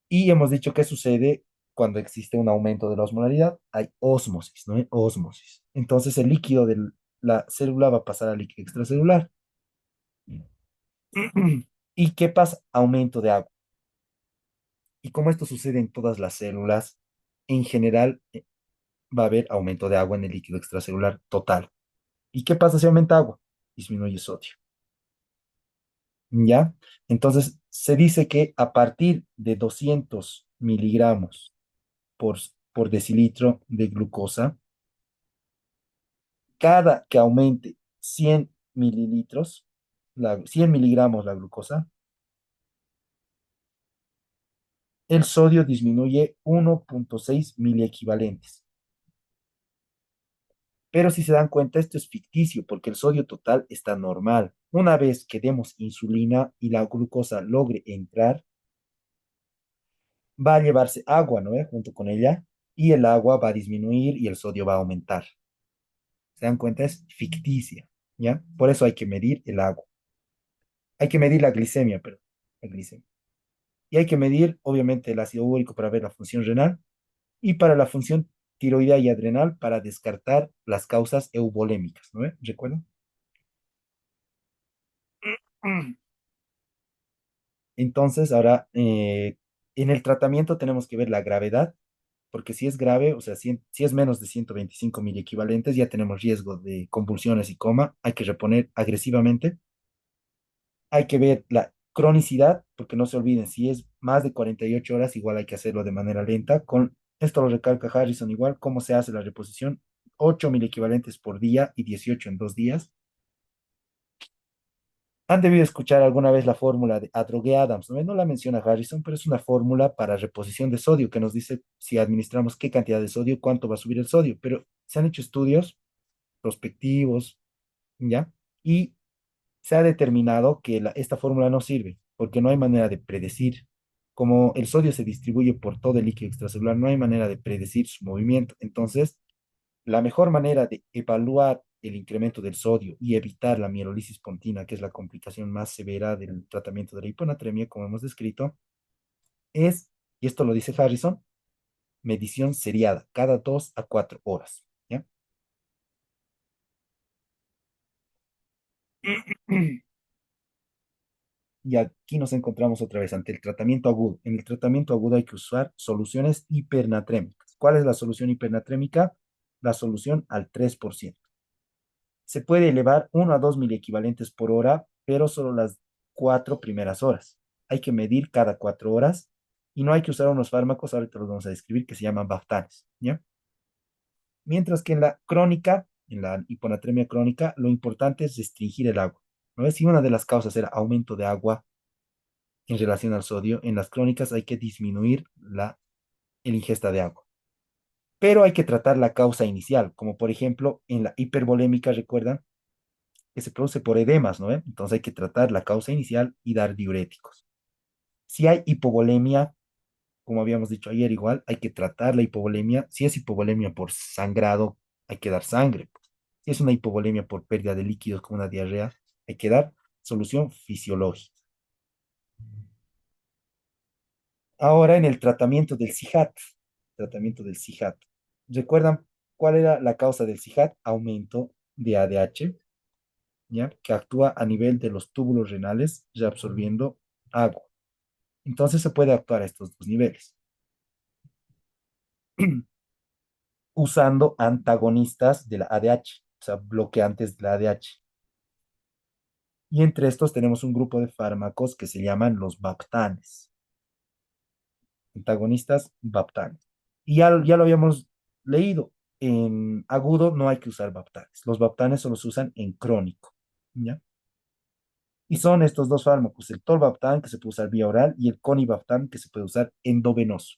Speaker 1: Y hemos dicho que sucede cuando existe un aumento de la osmolaridad, hay ósmosis, ¿no? Ósmosis. Entonces el líquido de la célula va a pasar al líquido extracelular. ¿Y qué pasa? Aumento de agua. Y como esto sucede en todas las células, en general, va a haber aumento de agua en el líquido extracelular total. ¿Y qué pasa si aumenta agua? Disminuye sodio. ¿Ya? Entonces, se dice que a partir de 200 miligramos por, por decilitro de glucosa, cada que aumente 100 mililitros, 100 miligramos la glucosa, el sodio disminuye 1,6 miliequivalentes. Pero si se dan cuenta, esto es ficticio porque el sodio total está normal. Una vez que demos insulina y la glucosa logre entrar, va a llevarse agua, ¿no? Junto con ella, y el agua va a disminuir y el sodio va a aumentar. ¿Se dan cuenta? Es ficticia, ¿ya? Por eso hay que medir el agua. Hay que medir la glicemia, pero la glicemia. Y hay que medir, obviamente, el ácido úrico para ver la función renal y para la función tiroidea y adrenal para descartar las causas eubolémicas, ¿no? ¿Recuerdan? Entonces, ahora, en el tratamiento tenemos que ver la gravedad, porque si es grave, o sea, si es menos de 125 miliequivalentes, ya tenemos riesgo de convulsiones y coma, hay que reponer agresivamente. Hay que ver la cronicidad, porque no se olviden, si es más de 48 horas, igual hay que hacerlo de manera lenta. Con esto lo recalca Harrison igual, cómo se hace la reposición, 8 miliequivalentes por día y 18 en 2 días. Han debido escuchar alguna vez la fórmula de Adrogué-Adams, ¿no? No la menciona Harrison, pero es una fórmula para reposición de sodio que nos dice si administramos qué cantidad de sodio, cuánto va a subir el sodio. Pero se han hecho estudios prospectivos, ¿ya? Y se ha determinado que esta fórmula no sirve porque no hay manera de predecir. Como el sodio se distribuye por todo el líquido extracelular, no hay manera de predecir su movimiento. Entonces, la mejor manera de evaluar el incremento del sodio y evitar la mielolisis pontina, que es la complicación más severa del tratamiento de la hiponatremia, como hemos descrito, es, y esto lo dice Harrison, medición seriada, cada 2 a 4 horas. ¿Ya? Y aquí nos encontramos otra vez ante el tratamiento agudo. En el tratamiento agudo hay que usar soluciones hipernatrémicas. ¿Cuál es la solución hipernatrémica? La solución al 3%. Se puede elevar 1 a 2 miliequivalentes por hora, pero solo las 4 primeras horas. Hay que medir cada 4 horas y no hay que usar unos fármacos, ahorita los vamos a describir, que se llaman baftanes, ¿ya? Mientras que en la crónica, en la hiponatremia crónica, lo importante es restringir el agua. ¿No ves? Si una de las causas era aumento de agua en relación al sodio, en las crónicas hay que disminuir el ingesta de agua. Pero hay que tratar la causa inicial, como por ejemplo en la hipervolémica, recuerdan, que se produce por edemas, ¿no? Entonces hay que tratar la causa inicial y dar diuréticos. Si hay hipovolemia, como habíamos dicho ayer, igual hay que tratar la hipovolemia. Si es hipovolemia por sangrado, hay que dar sangre. Si es una hipovolemia por pérdida de líquidos como una diarrea, hay que dar solución fisiológica. Ahora en el tratamiento del CIJAT. ¿Recuerdan cuál era la causa del CIJAT? Aumento de ADH, ¿ya? Que actúa a nivel de los túbulos renales, reabsorbiendo agua. Entonces se puede actuar a estos dos niveles, usando antagonistas de la ADH, o sea, bloqueantes de la ADH. Y entre estos tenemos un grupo de fármacos que se llaman los baptanes, antagonistas baptanes. Y ya lo habíamos leído, en agudo no hay que usar baptanes, los baptanes solo se usan en crónico, ¿ya? Y son estos dos fármacos, el tolvaptan, que se puede usar vía oral, y el conivaptan, que se puede usar endovenoso.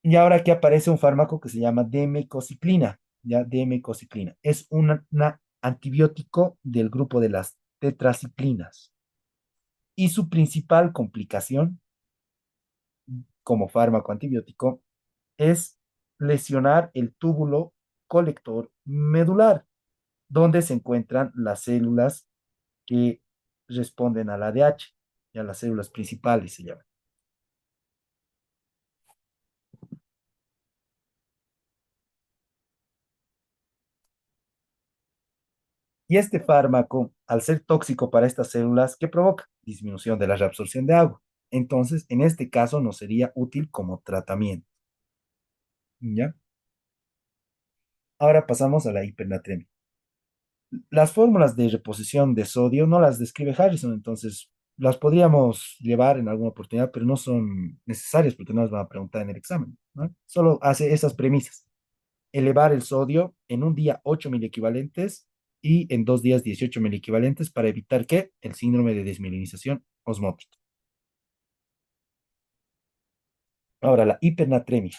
Speaker 1: Y ahora aquí aparece un fármaco que se llama demecociclina, ya demecociclina. Es una antibiótico del grupo de las tetraciclinas. Y su principal complicación como fármaco antibiótico es lesionar el túbulo colector medular, donde se encuentran las células que responden al ADH, ya las células principales se llaman. Y este fármaco, al ser tóxico para estas células, ¿qué provoca? Disminución de la reabsorción de agua. Entonces, en este caso, no sería útil como tratamiento. ¿Ya? Ahora pasamos a la hipernatremia. Las fórmulas de reposición de sodio no las describe Harrison, entonces las podríamos llevar en alguna oportunidad, pero no son necesarias porque no nos van a preguntar en el examen, ¿no? Solo hace esas premisas. Elevar el sodio en un día 8 miliequivalentes y en 2 días 18 miliequivalentes para evitar que el síndrome de desmielinización osmótica. Ahora, la hipernatremia.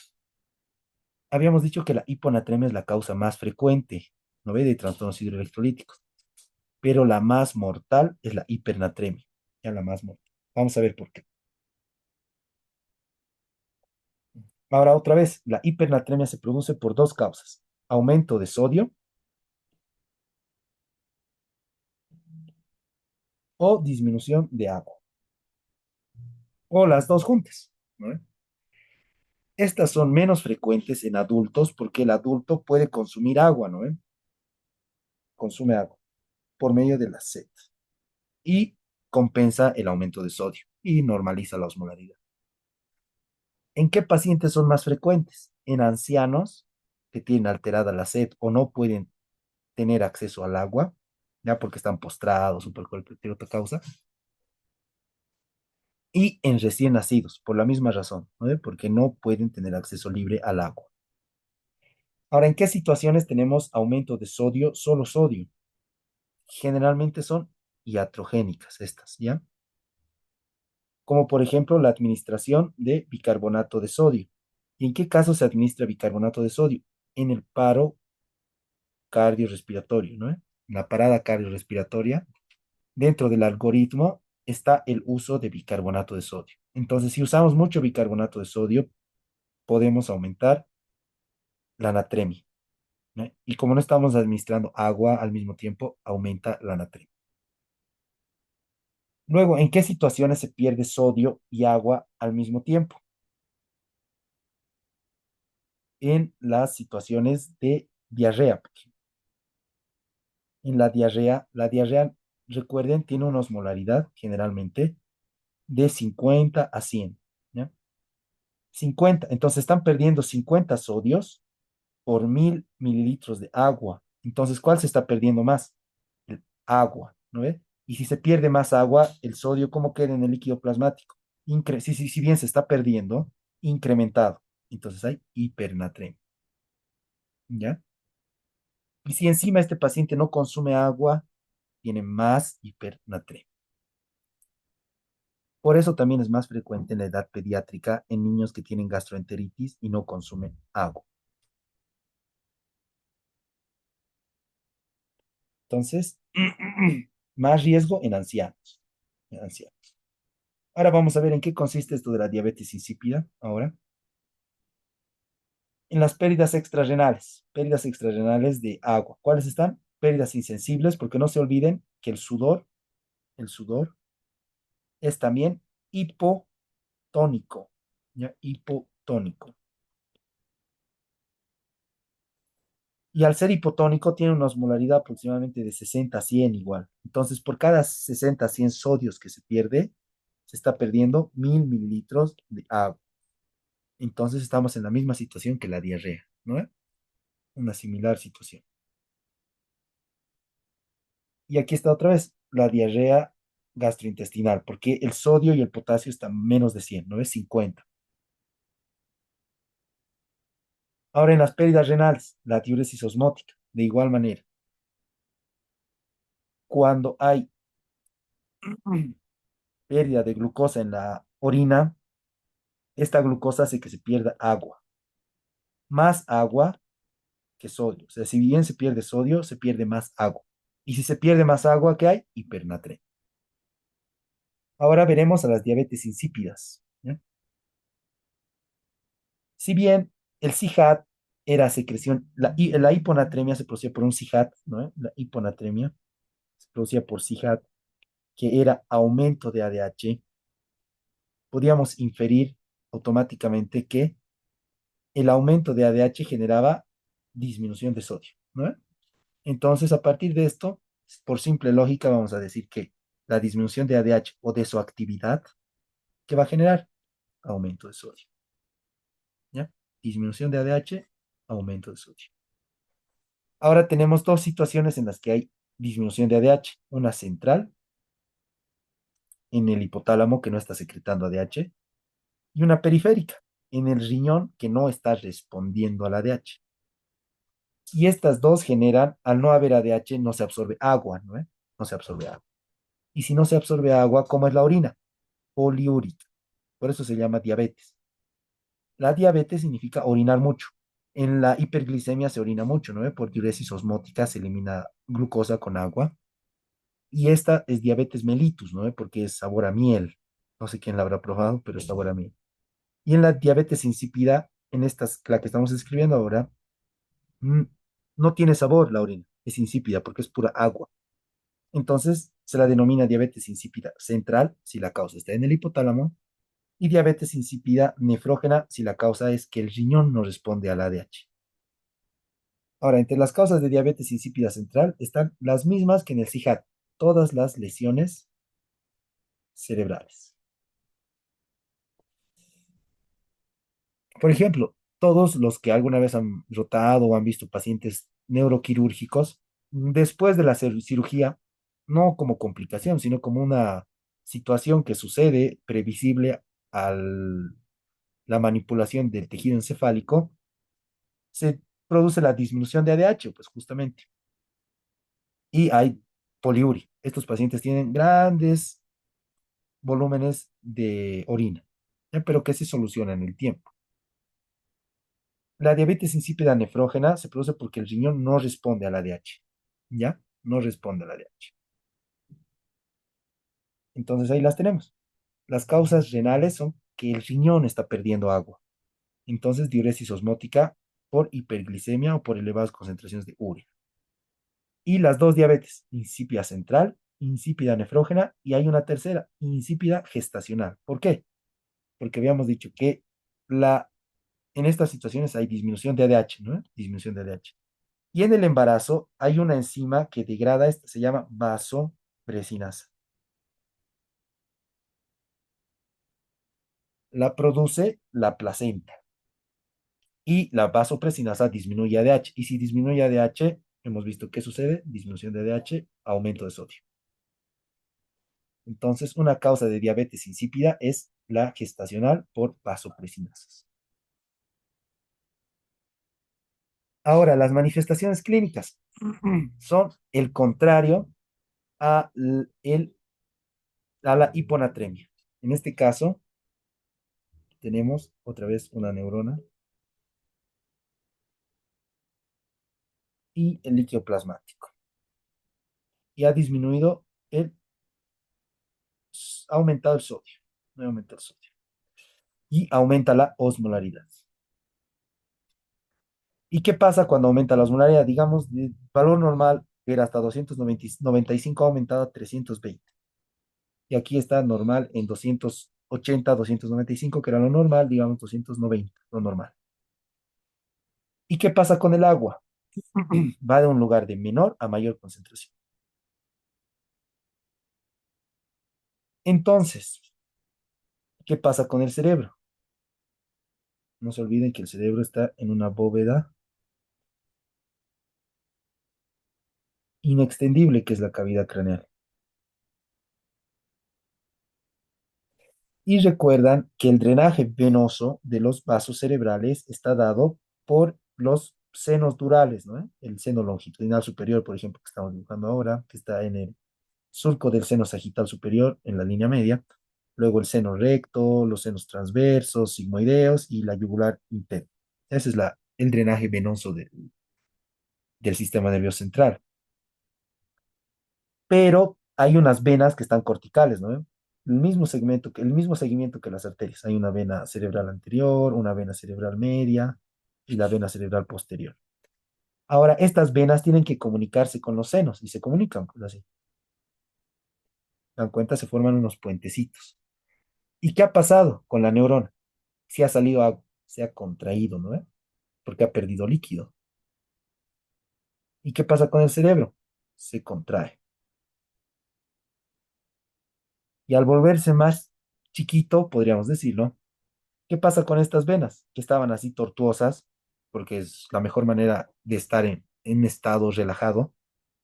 Speaker 1: Habíamos dicho que la hiponatremia es la causa más frecuente, ¿no ve? De trastornos hidroelectrolíticos, pero la más mortal es la hipernatremia, ya la más mortal. Vamos a ver por qué. Ahora, otra vez, la hipernatremia se produce por dos causas: aumento de sodio o disminución de agua, o las dos juntas, ¿no ve? Estas son menos frecuentes en adultos porque el adulto puede consumir agua, ¿no ve? Consume agua por medio de la sed y compensa el aumento de sodio y normaliza la osmolaridad. ¿En qué pacientes son más frecuentes? En ancianos que tienen alterada la sed o no pueden tener acceso al agua, ya porque están postrados o por cualquier otra causa, y en recién nacidos, por la misma razón, ¿no? Porque no pueden tener acceso libre al agua. Ahora, ¿en qué situaciones tenemos aumento de sodio, solo sodio? Generalmente son iatrogénicas estas, ¿ya? Como por ejemplo la administración de bicarbonato de sodio. ¿Y en qué caso se administra bicarbonato de sodio? En el paro cardiorrespiratorio, ¿no? En la parada cardiorrespiratoria, dentro del algoritmo está el uso de bicarbonato de sodio. Entonces, si usamos mucho bicarbonato de sodio, podemos aumentar la natremia, ¿no? Y como no estamos administrando agua al mismo tiempo, aumenta la natremia. Luego, ¿en qué situaciones se pierde sodio y agua al mismo tiempo? En las situaciones de diarrea. En la diarrea, recuerden, tiene una osmolaridad generalmente de 50 a 100, ¿ya? 50, entonces están perdiendo 50 sodios por 1000 mililitros de agua. Entonces, ¿cuál se está perdiendo más? El agua, ¿no ve? Y si se pierde más agua, el sodio, ¿cómo queda en el líquido plasmático? Si bien se está perdiendo, incrementado. Entonces hay hipernatremia, ¿ya? Y si encima este paciente no consume agua, tiene más hipernatremia. Por eso también es más frecuente en la edad pediátrica en niños que tienen gastroenteritis y no consumen agua. Entonces, más riesgo en ancianos. En ancianos. Ahora vamos a ver en qué consiste esto de la diabetes insípida. Ahora, en las pérdidas extrarrenales de agua. ¿Cuáles están? Pérdidas insensibles, porque no se olviden que el sudor es también hipotónico, ¿ya? Hipotónico. Y al ser hipotónico tiene una osmolaridad aproximadamente de 60 a 100 igual. Entonces, por cada 60 a 100 sodios que se pierde, se está perdiendo 1000 mililitros de agua. Entonces estamos en la misma situación que la diarrea, ¿no? Una similar situación. Y aquí está otra vez la diarrea gastrointestinal, porque el sodio y el potasio están menos de 100, ¿no? Es 50. Ahora en las pérdidas renales, la diuresis osmótica, de igual manera. Cuando hay pérdida de glucosa en la orina, esta glucosa hace que se pierda agua, más agua que sodio. O sea, si bien se pierde sodio, se pierde más agua. Y si se pierde más agua, ¿qué hay? Hipernatremia. Ahora veremos a las diabetes insípidas, ¿ya? Si bien el CIHAT era secreción, la hiponatremia se producía por un CIHAT, ¿no? La hiponatremia se producía por CIHAT, que era aumento de ADH, podíamos inferir automáticamente que el aumento de ADH generaba disminución de sodio, ¿no? Entonces, a partir de esto, por simple lógica, vamos a decir que la disminución de ADH o de su actividad, ¿qué va a generar? Aumento de sodio, ¿ya? disminución de ADH, aumento de sodio. Ahora tenemos dos situaciones en las que hay disminución de ADH. Una central en el hipotálamo que no está secretando ADH y una periférica en el riñón que no está respondiendo al ADH. Y estas dos generan, al no haber ADH, no se absorbe agua, ¿no? No se absorbe agua. Y si no se absorbe agua, ¿cómo es la orina? Poliúrica. Por eso se llama diabetes. La diabetes significa orinar mucho. En la hiperglicemia se orina mucho, ¿no? Por diuresis osmótica se elimina glucosa con agua. Y esta es diabetes mellitus, ¿no? Porque es sabor a miel. No sé quién la habrá probado, pero es sabor a miel. Y en la diabetes insípida, en estas, la que estamos escribiendo ahora, mm, no tiene sabor la orina, es insípida porque es pura agua. Entonces se la denomina diabetes insípida central si la causa está en el hipotálamo y diabetes insípida nefrógena si la causa es que el riñón no responde al ADH. Ahora, entre las causas de diabetes insípida central están las mismas que en el CIJAT, todas las lesiones cerebrales. Por ejemplo, todos los que alguna vez han rotado o han visto pacientes neuroquirúrgicos, después de la cirugía, no como complicación, sino como una situación que sucede previsible a la manipulación del tejido encefálico, se produce la disminución de ADH, pues justamente, y hay poliuria. Estos pacientes tienen grandes volúmenes de orina, ¿ya? Pero que se solucionan en el tiempo. La diabetes insípida nefrógena se produce porque el riñón no responde al ADH, ¿ya? No responde al ADH. Entonces ahí las tenemos. Las causas renales son que el riñón está perdiendo agua. Entonces, diuresis osmótica por hiperglicemia o por elevadas concentraciones de urea. Y las dos diabetes, insípida central, insípida nefrógena, y hay una tercera, insípida gestacional. ¿Por qué? Porque habíamos dicho que en estas situaciones hay disminución de ADH, ¿no? Disminución de ADH. Y en el embarazo hay una enzima que degrada, esta se llama vasopresinasa. La produce la placenta y la vasopresinasa disminuye ADH. Y si disminuye ADH, hemos visto qué sucede, disminución de ADH, aumento de sodio. Entonces, una causa de diabetes insípida es la gestacional por vasopresinasas. Ahora, las manifestaciones clínicas son el contrario a, a la hiponatremia. En este caso, tenemos otra vez una neurona y el líquido plasmático. Y ha disminuido ha aumentado el sodio. No ha aumentado el sodio. Y aumenta la osmolaridad. ¿Y qué pasa cuando aumenta la osmolaridad? Digamos, el valor normal era hasta 295, ha aumentado a 320. Y aquí está normal en 280, 295, que era lo normal, digamos 290, lo normal. ¿Y qué pasa con el agua? Va de un lugar de menor a mayor concentración. Entonces, ¿qué pasa con el cerebro? No se olviden que el cerebro está en una bóveda inextendible que es la cavidad craneal. Y recuerdan que el drenaje venoso de los vasos cerebrales está dado por los senos durales, ¿no? El seno longitudinal superior, por ejemplo, que estamos dibujando ahora, que está en el surco del seno sagital superior, en la línea media. Luego el seno recto, los senos transversos, sigmoideos y la yugular interna. Ese es el drenaje venoso del sistema nervioso central. Pero hay unas venas que están corticales, ¿no? El mismo seguimiento que las arterias. Hay una vena cerebral anterior, una vena cerebral media y la vena cerebral posterior. Ahora, estas venas tienen que comunicarse con los senos y se comunican, pues así. Dan cuenta, se forman unos puentecitos. ¿Y qué ha pasado con la neurona? Si ha salido agua, se ha contraído, ¿no? Porque ha perdido líquido. ¿Y qué pasa con el cerebro? Se contrae. Y al volverse más chiquito, podríamos decirlo, ¿Qué pasa con estas venas? Que estaban así tortuosas, porque es la mejor manera de estar en estado relajado,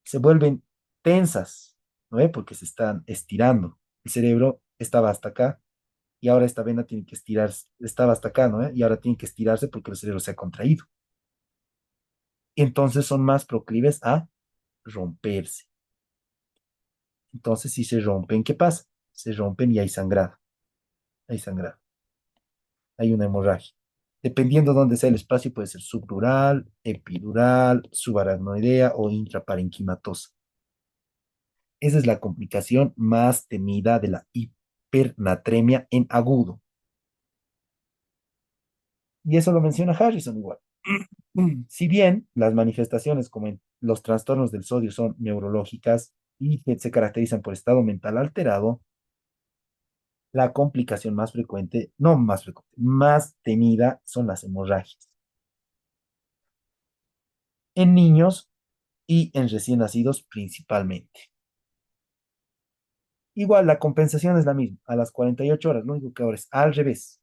Speaker 1: se vuelven tensas, ¿no ve? Porque se están estirando. El cerebro estaba hasta acá y ahora esta vena tiene que estirarse, estaba hasta acá, ¿no ve? Y ahora tiene que estirarse porque el cerebro se ha contraído. Entonces son más proclives a romperse. Entonces, si se rompen, ¿qué pasa? Se rompen y hay sangrado, hay una hemorragia. Dependiendo de dónde sea el espacio, puede ser subdural, epidural, subaracnoidea o intraparenquimatosa. Esa es la complicación más temida de la hipernatremia en agudo. Y eso lo menciona Harrison igual. Si bien las manifestaciones como en los trastornos del sodio son neurológicas y que se caracterizan por estado mental alterado, la complicación más frecuente, no más frecuente, más temida son las hemorragias en niños y en recién nacidos principalmente. Igual, la compensación es la misma, a las 48 horas, lo único que ahora es al revés.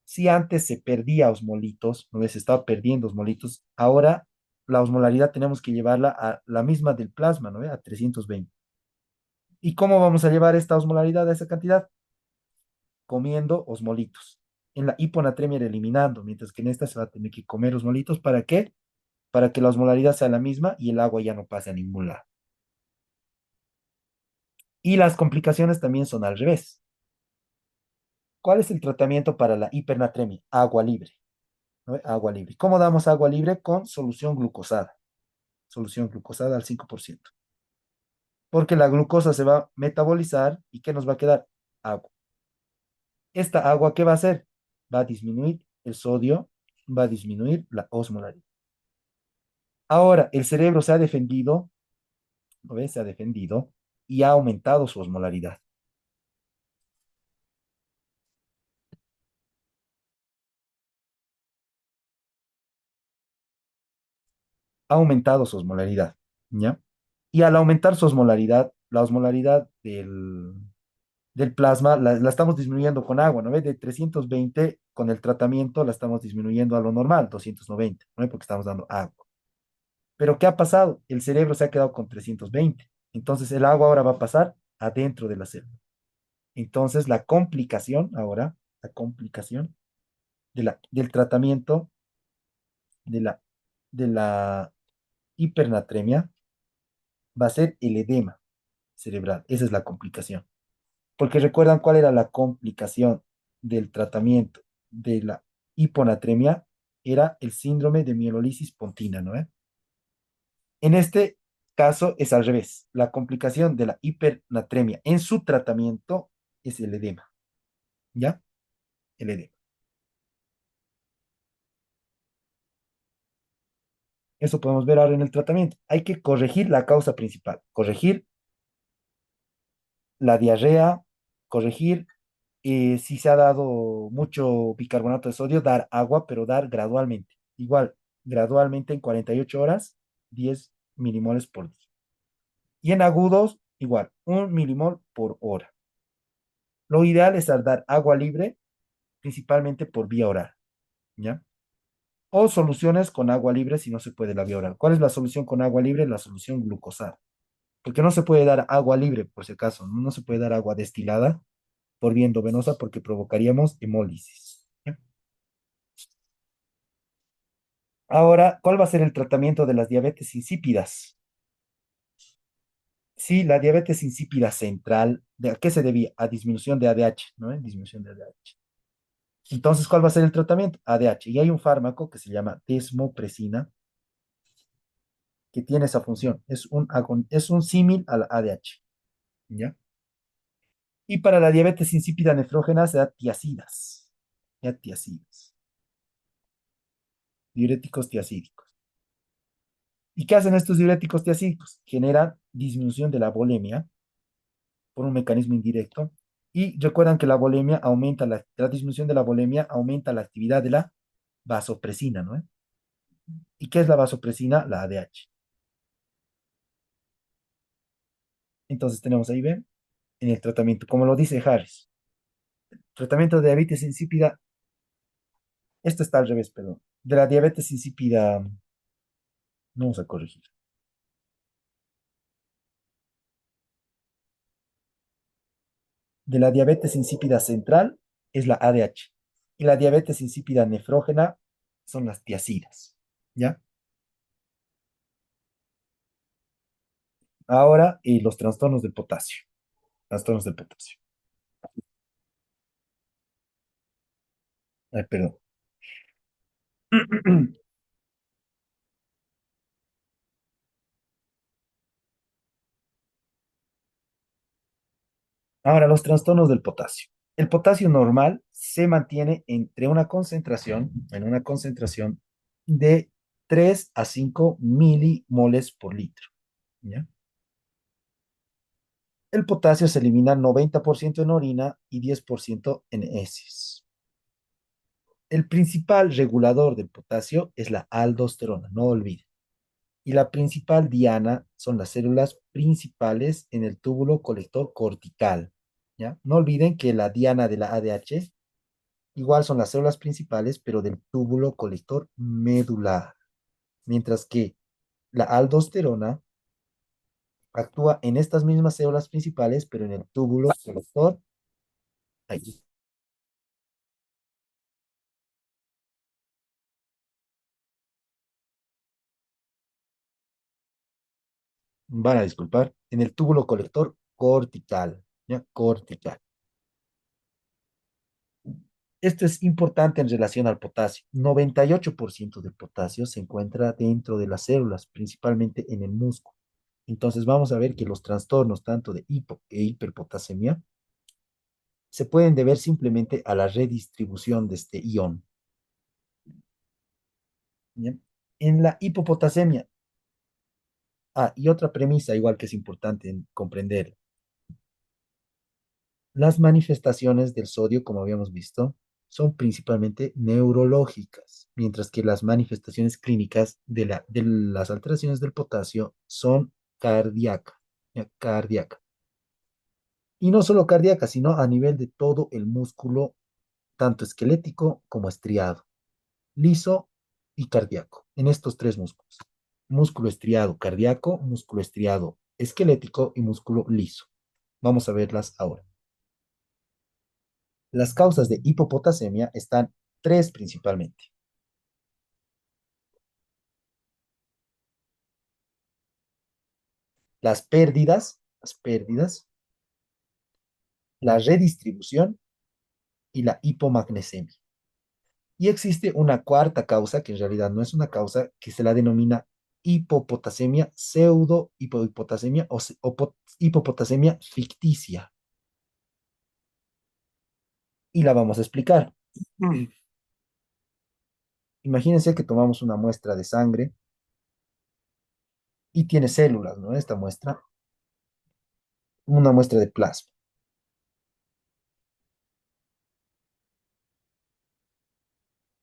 Speaker 1: Si antes se perdía osmolitos, no se estaba perdiendo osmolitos, ahora la osmolaridad tenemos que llevarla a la misma del plasma, ¿no ve? A 320. ¿Y cómo vamos a llevar esta osmolaridad a esa cantidad? Comiendo osmolitos. En la hiponatremia era eliminando, mientras que en esta se va a tener que comer osmolitos. ¿Para qué? Para que la osmolaridad sea la misma y el agua ya no pase a ningún lado. Y las complicaciones también son al revés. ¿Cuál es el tratamiento para la hipernatremia? Agua libre, ¿no? Agua libre. ¿Cómo damos agua libre? Con solución glucosada al 5%. Porque la glucosa se va a metabolizar y ¿qué nos va a quedar? Agua. Esta agua, ¿qué va a hacer? Va a disminuir el sodio, va a disminuir la osmolaridad. Ahora, el cerebro se ha defendido, ¿no ves? Se ha defendido y ha aumentado su osmolaridad. Ha aumentado su osmolaridad, ¿ya? Y al aumentar su osmolaridad, la osmolaridad del plasma la estamos disminuyendo con agua, ¿no ves? De 320 con el tratamiento la estamos disminuyendo a lo normal, 290, ¿no ves? Porque estamos dando agua. Pero ¿qué ha pasado? El cerebro se ha quedado con 320. Entonces el agua ahora va a pasar adentro de la célula. Entonces la complicación ahora, la complicación del tratamiento de de la hipernatremia va a ser el edema cerebral. Esa es la complicación. Porque recuerdan cuál era la complicación del tratamiento de la hiponatremia, era el síndrome de mielolisis pontina, ¿no? En este caso es al revés. La complicación de la hipernatremia en su tratamiento es el edema, ¿ya? El edema. Eso podemos ver ahora en el tratamiento. Hay que corregir la causa principal, corregir la diarrea, corregir si se ha dado mucho bicarbonato de sodio, dar agua, pero dar gradualmente. Igual, gradualmente en 48 horas, 10 milimoles por día. Y en agudos, igual, 1 milimol por hora. Lo ideal es dar agua libre, principalmente por vía oral, ¿ya? O soluciones con agua libre si no se puede la vía oral. ¿Cuál es la solución con agua libre? La solución glucosada. Porque no se puede dar agua libre, por si acaso, no se puede dar agua destilada por vía endovenosa porque provocaríamos hemólisis. ¿Ya? Ahora, ¿cuál va a ser el tratamiento de las diabetes insípidas? Sí, la diabetes insípida central, ¿a qué se debía? A disminución de ADH, ¿no? Disminución de ADH. Entonces, ¿cuál va a ser el tratamiento? ADH. Y hay un fármaco que se llama desmopresina, que tiene esa función. Es un símil al ADH, ¿ya? Y para la diabetes insípida nefrógena se da tiazidas, ya tiazidas, diuréticos tiazídicos. ¿Y qué hacen estos diuréticos tiazídicos? Generan disminución de la volemia por un mecanismo indirecto. Y recuerdan que la volemia aumenta, la disminución de la volemia aumenta la actividad de la vasopresina, ¿no? ¿Y qué es la vasopresina? La ADH. Entonces tenemos ahí, ¿ven? En el tratamiento, como lo dice Harris, tratamiento de diabetes insípida Esto está al revés, perdón. De la diabetes insípida, vamos a corregir. De la diabetes insípida central es la ADH. Y la diabetes insípida nefrógena son las tiacidas. ¿Ya? Ahora, los trastornos del potasio. Trastornos del potasio. Ay, perdón. Ahora, los trastornos del potasio. El potasio normal se mantiene en una concentración de 3 a 5 milimoles por litro. ¿Ya? El potasio se elimina 90% en orina y 10% en heces. El principal regulador del potasio es la aldosterona, no olviden. Y la principal diana son las células principales en el túbulo colector cortical. ¿Ya? No olviden que la diana de la ADH igual son las células principales, pero del túbulo colector medular. Mientras que la aldosterona actúa en estas mismas células principales, pero en el túbulo colector. Ahí van a disculpar, en el túbulo colector cortical. ¿Ya? Cortical. Esto es importante en relación al potasio. 98% del potasio se encuentra dentro de las células, principalmente en el músculo. Entonces vamos a ver que los trastornos tanto de hipo e hiperpotasemia se pueden deber simplemente a la redistribución de este ion. ¿Ya? En la hipopotasemia, y otra premisa igual que es importante en comprender, las manifestaciones del sodio, como habíamos visto, son principalmente neurológicas, mientras que las manifestaciones clínicas de las alteraciones del potasio son cardíacas, ¿ya? Cardíaca. Y no solo cardíaca, sino a nivel de todo el músculo, tanto esquelético como estriado, liso y cardíaco, en estos tres músculos. Músculo estriado cardíaco, músculo estriado esquelético y músculo liso. Vamos a verlas ahora. Las causas de hipopotasemia están tres principalmente. Las pérdidas, la redistribución y la hipomagnesemia. Y existe una cuarta causa, que en realidad no es una causa, que se la denomina hipopotasemia, pseudo hipopotasemia o hipopotasemia ficticia. Y la vamos a explicar. Imagínense que tomamos una muestra de sangre y tiene células, ¿no? Esta muestra, una muestra de plasma.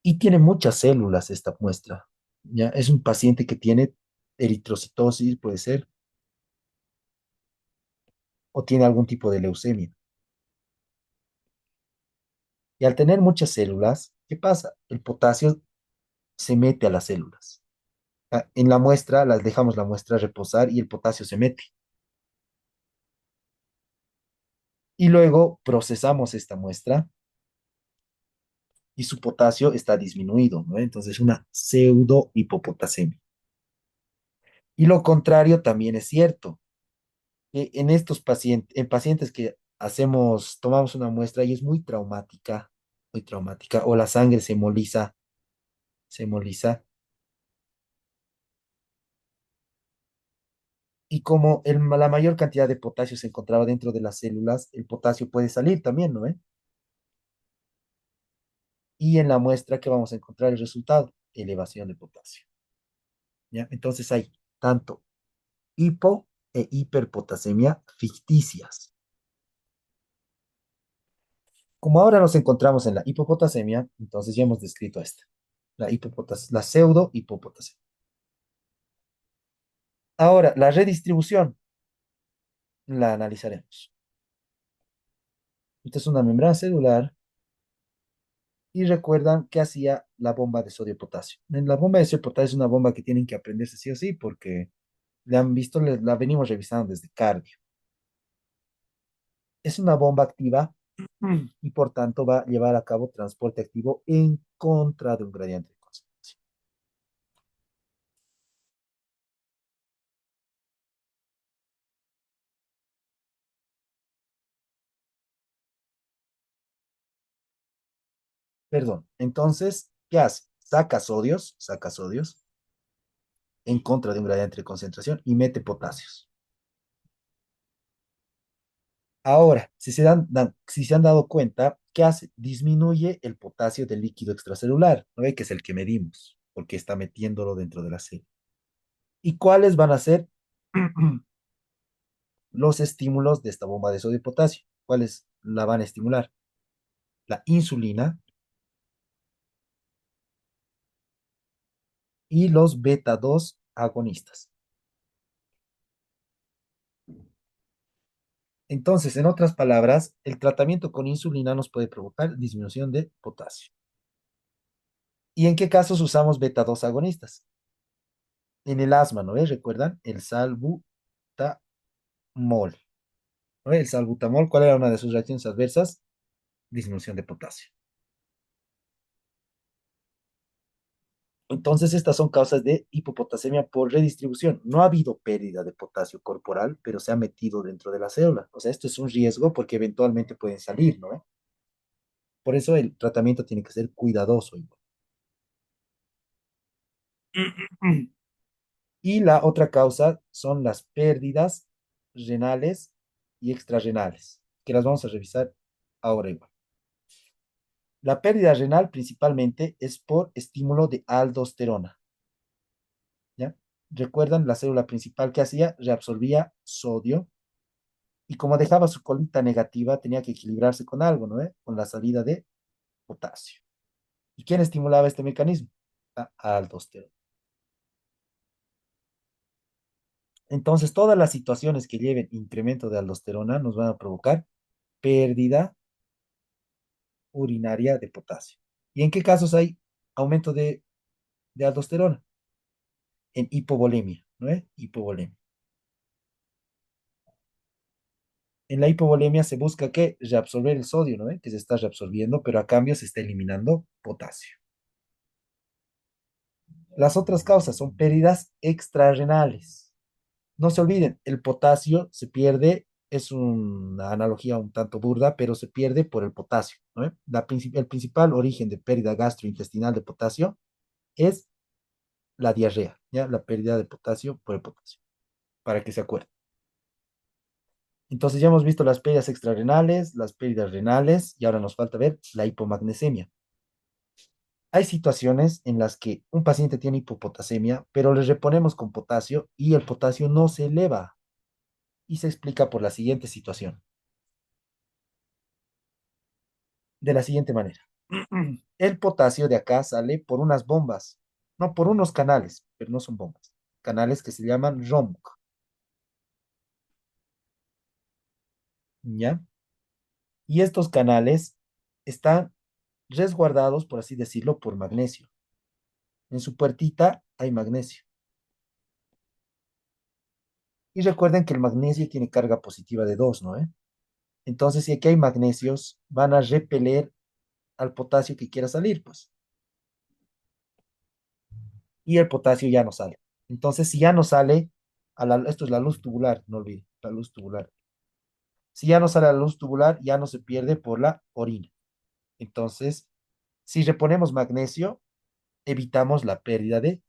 Speaker 1: Y tiene muchas células esta muestra. ¿Ya? Es un paciente que tiene eritrocitosis, puede ser, o tiene algún tipo de leucemia. Y al tener muchas células, ¿qué pasa? El potasio se mete a las células. En la muestra, las dejamos la muestra reposar y el potasio se mete. Y luego procesamos esta muestra y su potasio está disminuido, ¿no? Entonces, una pseudo hipopotasemia. Y lo contrario también es cierto. En estos pacientes, en pacientes que tomamos una muestra y es muy traumática, o la sangre se hemoliza, y como la mayor cantidad de potasio se encontraba dentro de las células, el potasio puede salir también, ¿no? Y en la muestra que vamos a encontrar el resultado, elevación de potasio, ¿ya? Entonces hay tanto hipo e hiperpotasemia ficticias. Como ahora nos encontramos en la hipopotasemia, entonces ya hemos descrito esta, la pseudo hipopotasemia. Ahora, la redistribución la analizaremos. Esta es una membrana celular y recuerdan que hacía la bomba de sodio-potasio. En la bomba de sodio-potasio es una bomba que tienen que aprenderse sí o sí, porque le han visto, la venimos revisando desde cardio. Es una bomba activa y por tanto va a llevar a cabo transporte activo en contra de un gradiente de concentración. Perdón. Entonces, ¿qué hace? Saca sodios en contra de un gradiente de concentración y mete potasios. Ahora, si se han dado cuenta, ¿qué hace? Disminuye el potasio del líquido extracelular, ¿no ve? Que es el que medimos, porque está metiéndolo dentro de la célula. ¿Y cuáles van a ser los estímulos de esta bomba de sodio y potasio? ¿Cuáles la van a estimular? La insulina y los beta 2 agonistas. Entonces, en otras palabras, el tratamiento con insulina nos puede provocar disminución de potasio. ¿Y en qué casos usamos beta 2 agonistas? En el asma, ¿no ves? ¿Recuerdan? El salbutamol. ¿No ves? El salbutamol, ¿cuál era una de sus reacciones adversas? Disminución de potasio. Entonces, estas son causas de hipopotasemia por redistribución. No ha habido pérdida de potasio corporal, pero se ha metido dentro de la célula. O sea, esto es un riesgo porque eventualmente pueden salir, ¿no? Por eso el tratamiento tiene que ser cuidadoso. Y la otra causa son las pérdidas renales y extrarrenales, que las vamos a revisar ahora igual. La pérdida renal principalmente es por estímulo de aldosterona, ¿ya? ¿Recuerdan la célula principal que hacía? Reabsorbía sodio y como dejaba su colita negativa, tenía que equilibrarse con algo, ¿no? Con la salida de potasio. ¿Y quién estimulaba este mecanismo? La aldosterona. Entonces, todas las situaciones que lleven incremento de aldosterona nos van a provocar pérdida urinaria de potasio. ¿Y en qué casos hay aumento de aldosterona? En hipovolemia, ¿no es? Hipovolemia. En la hipovolemia se busca que reabsorber el sodio, ¿no? Que se está reabsorbiendo, pero a cambio se está eliminando potasio. Las otras causas son pérdidas extrarrenales. No se olviden, el potasio se pierde, es una analogía un tanto burda, pero se pierde por el potasio, ¿no? El principal origen de pérdida gastrointestinal de potasio es la diarrea, ¿ya? La pérdida de potasio por el potasio, para que se acuerden. Entonces ya hemos visto las pérdidas extrarrenales, las pérdidas renales y ahora nos falta ver la hipomagnesemia. Hay situaciones en las que un paciente tiene hipopotasemia, pero le reponemos con potasio y el potasio no se eleva y se explica por la siguiente situación, de la siguiente manera. El potasio de acá sale por unas bombas, no por unos canales, pero no son bombas, canales que se llaman ROMC, ¿ya? Y estos canales están resguardados, por así decirlo, por magnesio. En su puertita hay magnesio. Y recuerden que el magnesio tiene carga positiva de 2, ¿no? Entonces, si aquí hay magnesios, van a repeler al potasio que quiera salir, pues. Y el potasio ya no sale. Entonces, si ya no sale, esto es la luz tubular, no olviden, la luz tubular. Si ya no sale a la luz tubular, ya no se pierde por la orina. Entonces, si reponemos magnesio, evitamos la pérdida de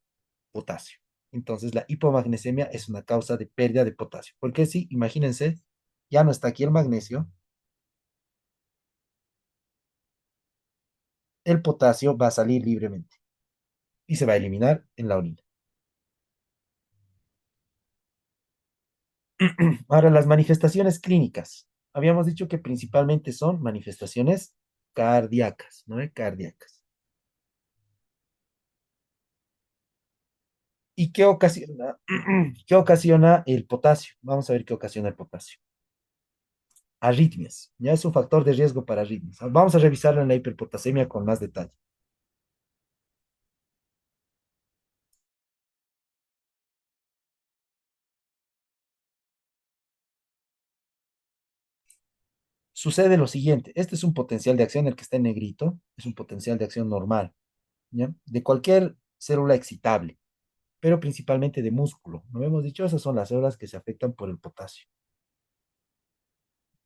Speaker 1: potasio. Entonces, la hipomagnesemia es una causa de pérdida de potasio. Porque si, imagínense, ya no está aquí el magnesio, el potasio va a salir libremente y se va a eliminar en la orina. Ahora, las manifestaciones clínicas. Habíamos dicho que principalmente son manifestaciones cardíacas, ¿no? Cardíacas. ¿Y qué ocasiona, qué ocasiona el potasio? Vamos a ver qué ocasiona el potasio. Arritmias, ya es un factor de riesgo para arritmias. Vamos a revisarlo en la hiperpotasemia con más detalle. Sucede lo siguiente, este es un potencial de acción, el que está en negrito, es un potencial de acción normal, ¿ya? De cualquier célula excitable, pero principalmente de músculo. ¿No hemos dicho? Esas son las células que se afectan por el potasio.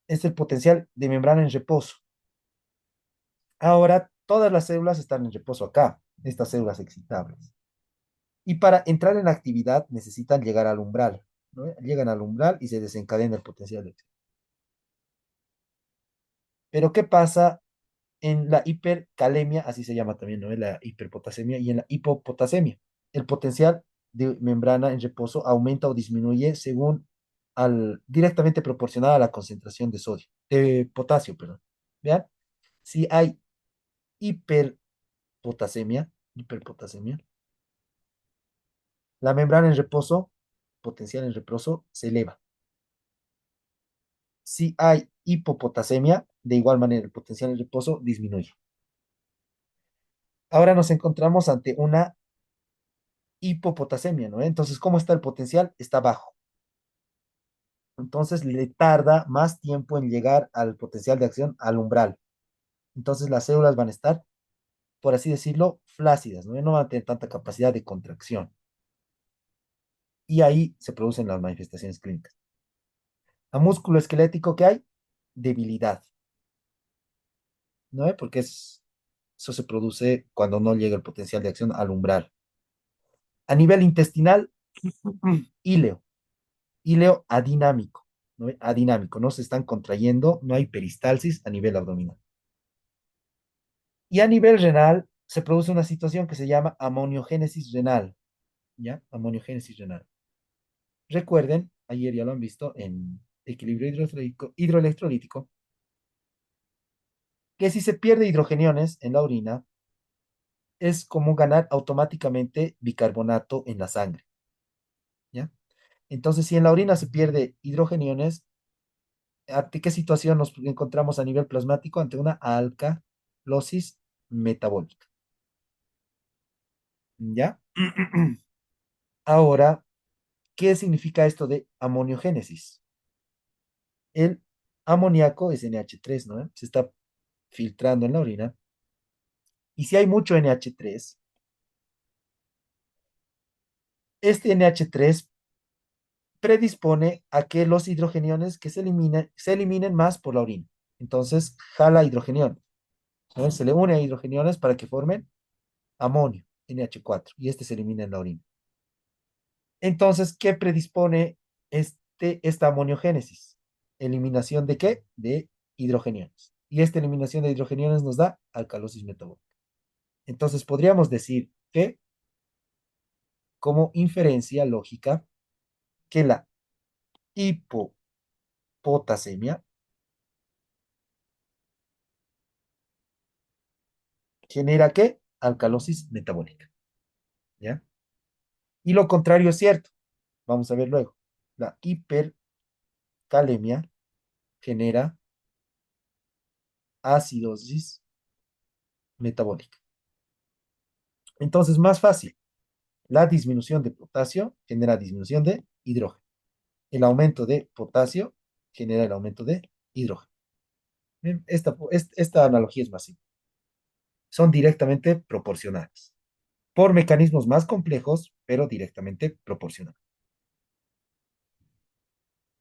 Speaker 1: Es el potencial de membrana en reposo. Ahora, todas las células están en reposo acá, estas células excitables. Y para entrar en la actividad necesitan llegar al umbral, ¿no? Llegan al umbral y se desencadena el potencial de acción. Pero ¿qué pasa en la hipercalemia? Así se llama también, ¿no? En la hiperpotasemia y en la hipopotasemia. El potencial de membrana en reposo aumenta o disminuye según directamente proporcional a la concentración de sodio, de potasio, perdón. ¿Vean? Si hay hiperpotasemia, la membrana en reposo, potencial en reposo, se eleva. Si hay hipopotasemia, de igual manera el potencial en reposo disminuye. Ahora nos encontramos ante una hipopotasemia, ¿no? Entonces, ¿cómo está el potencial? Está bajo. Entonces, le tarda más tiempo en llegar al potencial de acción, al umbral. Entonces, las células van a estar, por así decirlo, flácidas, ¿no? No van a tener tanta capacidad de contracción. Y ahí se producen las manifestaciones clínicas. A músculo esquelético, ¿qué hay? Debilidad, ¿no? Porque eso se produce cuando no llega el potencial de acción al umbral. A nivel intestinal, híleo, híleo adinámico, ¿no? Adinámico, no se están contrayendo, no hay peristalsis a nivel abdominal. Y a nivel renal se produce una situación que se llama amoniogénesis renal, ¿ya? Amoniogénesis renal. Recuerden, ayer ya lo han visto en equilibrio hidroelectrolítico, que si se pierde hidrogeniones en la orina, es como ganar automáticamente bicarbonato en la sangre, ¿ya? Entonces, si en la orina se pierde hidrogeniones, ¿ante qué situación nos encontramos a nivel plasmático? Ante una alcalosis metabólica, ¿ya? Ahora, ¿qué significa esto de amoniogénesis? El amoníaco es NH3, ¿no? Se está filtrando en la orina. Y si hay mucho NH3, este NH3 predispone a que los hidrogeniones que se eliminen más por la orina. Entonces, jala hidrogeniones, ¿no? Se le une a hidrogeniones para que formen amonio, NH4, y este se elimina en la orina. Entonces, ¿qué predispone esta amoniogénesis? ¿Eliminación de qué? De hidrogeniones. Y esta eliminación de hidrogeniones nos da alcalosis metabólica. Entonces, podríamos decir que, como inferencia lógica, que la hipopotasemia genera qué? Alcalosis metabólica, ¿ya? Y lo contrario es cierto. Vamos a ver luego. La hipercalemia genera acidosis metabólica. Entonces, más fácil. La disminución de potasio genera disminución de hidrógeno. El aumento de potasio genera el aumento de hidrógeno. Bien, esta analogía es más simple. Son directamente proporcionales. Por mecanismos más complejos, pero directamente proporcionales.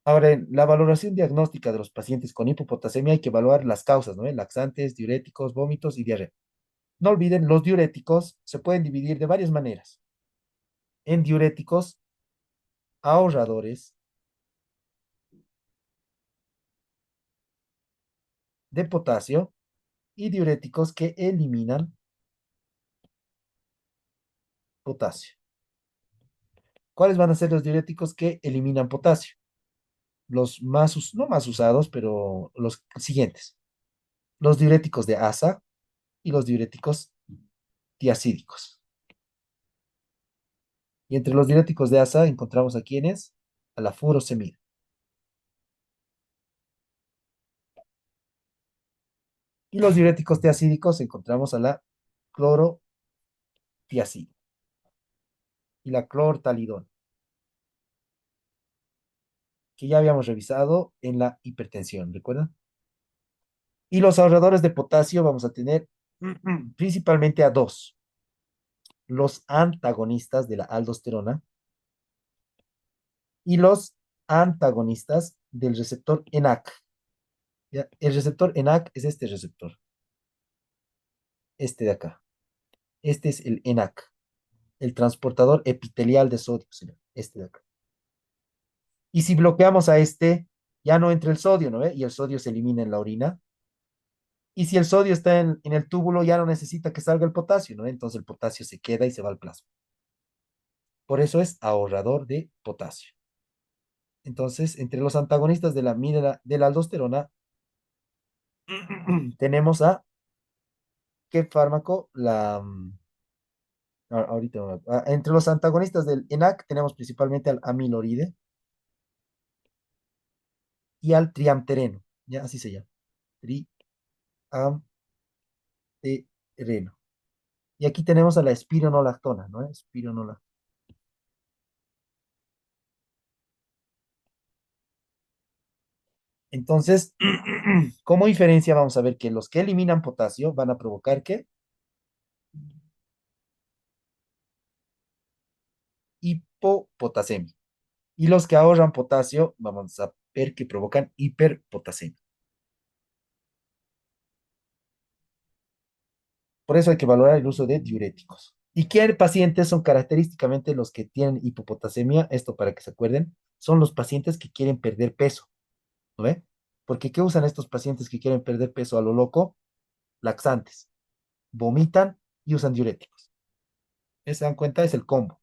Speaker 1: Ahora, en la valoración diagnóstica de los pacientes con hipopotasemia hay que evaluar las causas, ¿no? Laxantes, diuréticos, vómitos y diarrea. No olviden, los diuréticos se pueden dividir de varias maneras. En diuréticos ahorradores de potasio y diuréticos que eliminan potasio. ¿Cuáles van a ser los diuréticos que eliminan potasio? Los más, no más usados, pero los siguientes. Los diuréticos de asa y los diuréticos tiacídicos. Y entre los diuréticos de asa encontramos a quienes, a la furosemida. Y los diuréticos tiacídicos encontramos a la clorotiacida y la clortalidona, que ya habíamos revisado en la hipertensión, ¿recuerdan? Y los ahorradores de potasio vamos a tener principalmente a dos, los antagonistas de la aldosterona y los antagonistas del receptor ENaC. ¿Ya? El receptor ENaC es este receptor, este de acá. Este es el ENaC, el transportador epitelial de sodio, señor, este de acá. Y si bloqueamos a este, ya no entra el sodio, ¿no ve? Y el sodio se elimina en la orina. Y si el sodio está en el túbulo, ya no necesita que salga el potasio, ¿no? Entonces el potasio se queda y se va al plasma. Por eso es ahorrador de potasio. Entonces, entre los antagonistas de de la aldosterona, tenemos a, ¿qué fármaco? Ahorita, entre los antagonistas del ENaC tenemos principalmente al amiloride y al triamtereno, ya así se llama, triamtereno. Y aquí tenemos a la espironolactona, ¿no? Espironolactona. Entonces, como diferencia, vamos a ver que los que eliminan potasio van a provocar que hipopotasemia. Y los que ahorran potasio, vamos a ver que provocan hiperpotasemia. Por eso hay que valorar el uso de diuréticos. ¿Y qué pacientes son característicamente los que tienen hipopotasemia? Esto para que se acuerden, son los pacientes que quieren perder peso, ¿no ve? Porque ¿qué usan estos pacientes que quieren perder peso a lo loco? Laxantes, vomitan y usan diuréticos. ¿Se dan cuenta? Es el combo.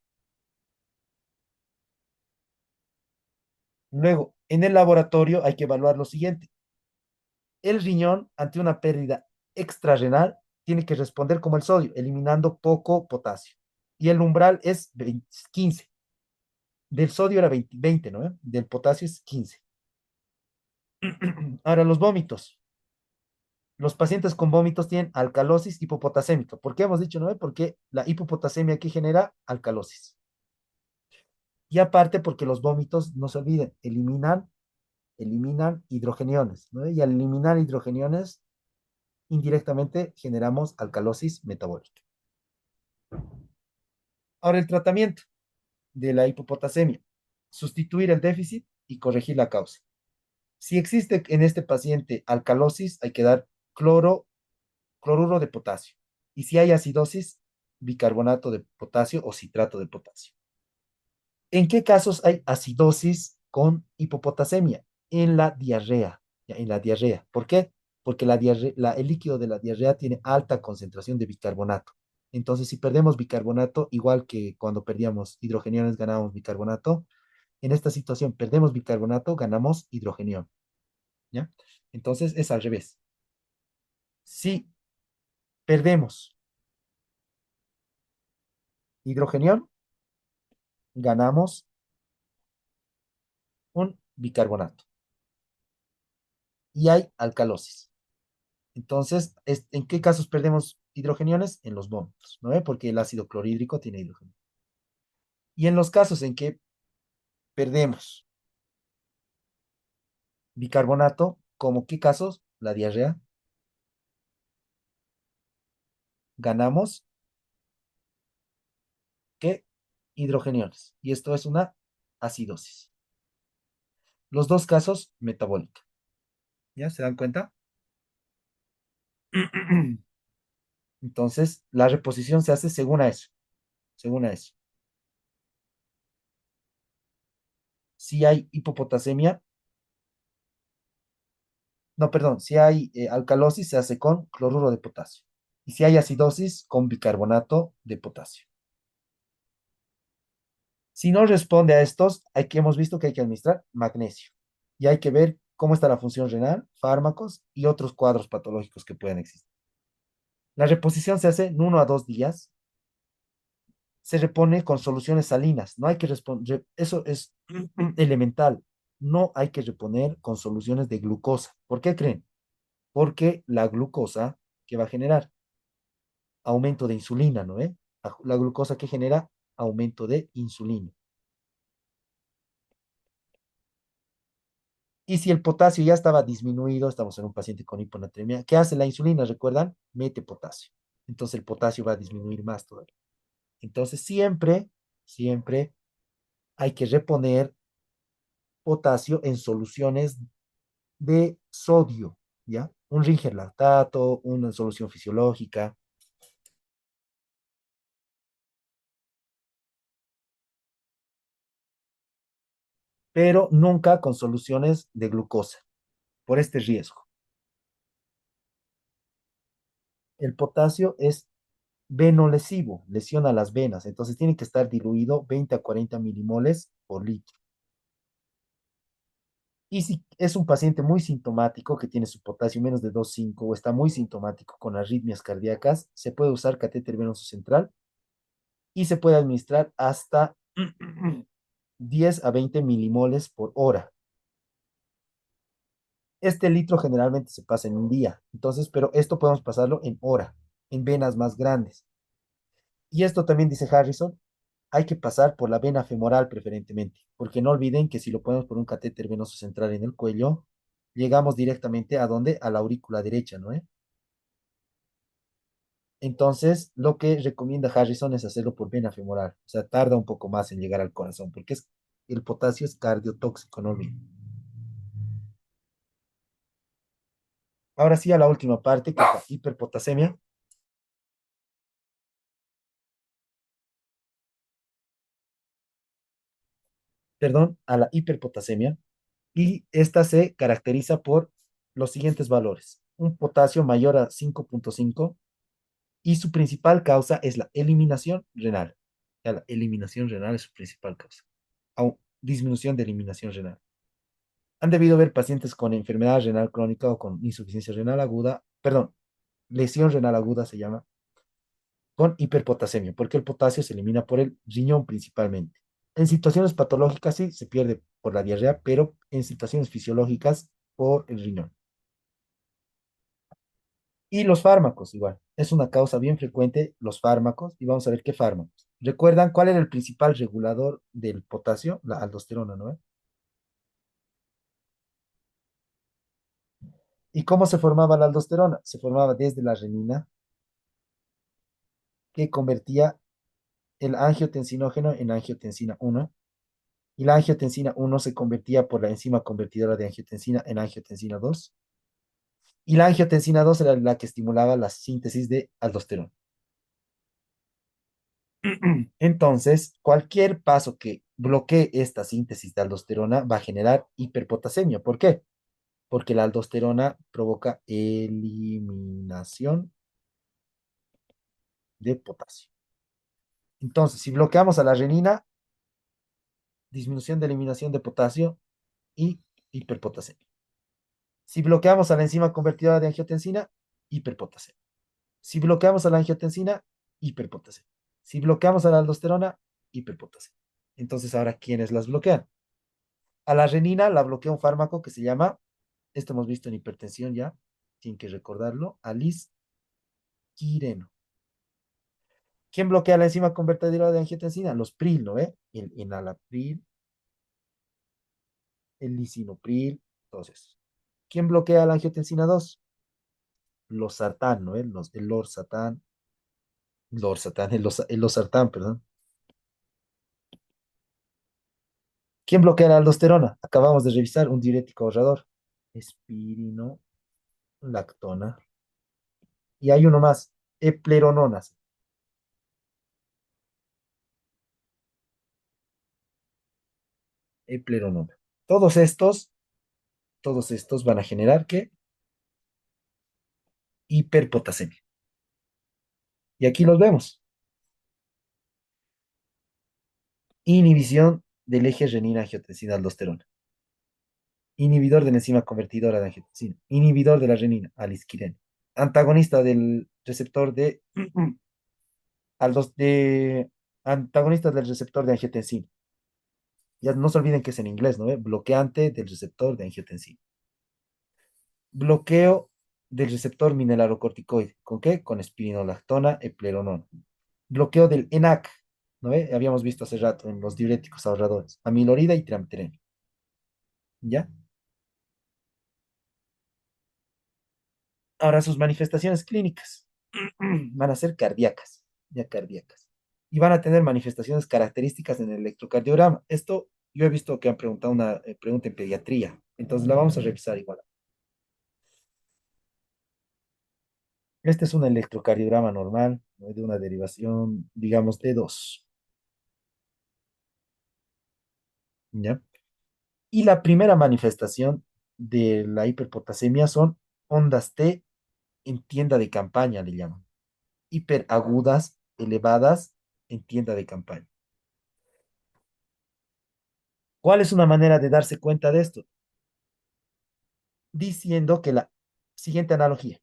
Speaker 1: Luego, en el laboratorio hay que evaluar lo siguiente. El riñón, ante una pérdida extrarrenal, tiene que responder como el sodio, eliminando poco potasio. Y el umbral es 15. Del sodio era 20, ¿no? Del potasio es 15. Ahora, los vómitos. Los pacientes con vómitos tienen alcalosis hipopotasémica. ¿Por qué hemos dicho, no? Porque la hipopotasemia aquí genera alcalosis. Y aparte, porque los vómitos, no se olviden, eliminan hidrogeniones, ¿no? Y al eliminar hidrogeniones, indirectamente generamos alcalosis metabólica. Ahora, el tratamiento de la hipopotasemia, sustituir el déficit y corregir la causa. Si existe en este paciente alcalosis, hay que dar cloruro de potasio. Y si hay acidosis, bicarbonato de potasio o citrato de potasio. ¿En qué casos hay acidosis con hipopotasemia? En la diarrea. ¿Ya? En la diarrea. ¿Por qué? Porque el líquido de la diarrea tiene alta concentración de bicarbonato. Entonces, si perdemos bicarbonato, igual que cuando perdíamos hidrogeniones, ganábamos bicarbonato. En esta situación, perdemos bicarbonato, ganamos hidrogenión. ¿Ya? Entonces, es al revés. Si perdemos hidrogenión, ganamos un bicarbonato. Y hay alcalosis. Entonces, ¿en qué casos perdemos hidrogeniones? En los vómitos, ¿no ve? Porque el ácido clorhídrico tiene hidrógeno. Y en los casos en que perdemos bicarbonato, ¿como qué casos? La diarrea, ganamos ¿qué? Hidrogeniones. Y esto es una acidosis. Los dos casos, metabólica. ¿Ya se dan cuenta? Entonces, la reposición se hace según a eso, según a eso. Si hay hipopotasemia, no, perdón, si hay alcalosis, se hace con cloruro de potasio. Y si hay acidosis, con bicarbonato de potasio. Si no responde a estos, hemos visto que hay que administrar magnesio. Y hay que ver cómo está la función renal, fármacos y otros cuadros patológicos que pueden existir. La reposición se hace en 1 a 2 días. Se repone con soluciones salinas. No hay que responder, eso es elemental. No hay que reponer con soluciones de glucosa. ¿Por qué creen? Porque la glucosa que va a generar aumento de insulina, ¿no? La glucosa que genera aumento de insulina. Y si el potasio ya estaba disminuido, estamos en un paciente con hiponatremia, ¿qué hace la insulina? ¿Recuerdan? Mete potasio. Entonces el potasio va a disminuir más todavía. Entonces siempre hay que reponer potasio en soluciones de sodio, ¿ya? Un Ringer lactato, una solución fisiológica, pero nunca con soluciones de glucosa, por este riesgo. El potasio es venolesivo, lesiona las venas, entonces tiene que estar diluido 20 a 40 milimoles por litro. Y si es un paciente muy sintomático que tiene su potasio menos de 2,5 o está muy sintomático con arritmias cardíacas, se puede usar catéter venoso central y se puede administrar hasta 10 a 20 milimoles por hora. Este litro generalmente se pasa en un día, entonces, pero esto podemos pasarlo en hora, en venas más grandes. Y esto también dice Harrison, hay que pasar por la vena femoral preferentemente, porque no olviden que si lo ponemos por un catéter venoso central en el cuello, llegamos directamente a dónde? A la aurícula derecha, ¿no? Entonces, lo que recomienda Harrison es hacerlo por vena femoral, o sea, tarda un poco más en llegar al corazón, porque el potasio es cardiotóxico, no olviden. Ahora sí a la última parte, que es la hiperpotasemia, perdón, a la hiperpotasemia, y esta se caracteriza por los siguientes valores. Un potasio mayor a 5,5 y su principal causa es la eliminación renal. Ya la eliminación renal es su principal causa. O disminución de eliminación renal. Han debido ver pacientes con enfermedad renal crónica o con insuficiencia renal aguda, perdón, lesión renal aguda se llama, con hiperpotasemia, porque el potasio se elimina por el riñón principalmente. En situaciones patológicas sí se pierde por la diarrea, pero en situaciones fisiológicas por el riñón. Y los fármacos, igual. Es una causa bien frecuente, los fármacos, y vamos a ver qué fármacos. ¿Recuerdan cuál era el principal regulador del potasio? La aldosterona, ¿no? ¿Y cómo se formaba la aldosterona? Se formaba desde la renina, que convertía el angiotensinógeno en angiotensina 1, y la angiotensina 1 se convertía por la enzima convertidora de angiotensina en angiotensina 2, y la angiotensina 2 era la que estimulaba la síntesis de aldosterona. Entonces, cualquier paso que bloquee esta síntesis de aldosterona va a generar hiperpotasemia. ¿Por qué? Porque la aldosterona provoca eliminación de potasio. Entonces, si bloqueamos a la renina, disminución de eliminación de potasio y hiperpotasemia. Si bloqueamos a la enzima convertidora de angiotensina, hiperpotasemia. Si bloqueamos a la angiotensina, hiperpotasemia. Si bloqueamos a la aldosterona, hiperpotasemia. Entonces, ahora, ¿quiénes las bloquean? A la renina la bloquea un fármaco que se llama, esto hemos visto en hipertensión ya, tienen que recordarlo, alisquireno. ¿Quién bloquea la enzima convertidora de angiotensina? Los PRIL, ¿no? El enalapril, el lisinopril, todos esos. ¿Quién bloquea la angiotensina 2? Los sartán, ¿no? El lorsatán, el losartán, perdón. ¿Quién bloquea la aldosterona? Acabamos de revisar un diurético ahorrador. Espirinolactona. Y hay uno más, eplerononas. Epleronona. Todos estos, todos estos van a generar ¿qué? Hiperpotasemia. Y aquí los vemos. Inhibición del eje renina-angiotensina-aldosterona. Inhibidor de la enzima convertidora de angiotensina. Inhibidor de la renina, alisquireno. Antagonista del receptor de, aldos, de antagonista del receptor de angiotensina. Ya no se olviden que es en inglés, ¿no? Bloqueante del receptor de angiotensina. Bloqueo del receptor mineralocorticoide. ¿Con qué? Con espironolactona, epleronona. Bloqueo del ENaC, ¿no ve? Habíamos visto hace rato en los diuréticos ahorradores. Amilorida y tramiterena. ¿Ya? Ahora sus manifestaciones clínicas van a ser cardíacas, ya cardíacas. Y van a tener manifestaciones características en el electrocardiograma. Esto yo he visto que han preguntado una pregunta en pediatría, entonces la vamos a revisar igual. Este es un electrocardiograma normal, ¿no? De una derivación, digamos, de 2, ¿ya? Y la primera manifestación de la hiperpotasemia son ondas T en tienda de campaña, le llaman. Hiperagudas, elevadas en tienda de campaña. ¿Cuál es una manera de darse cuenta de esto? Diciendo que la siguiente analogía,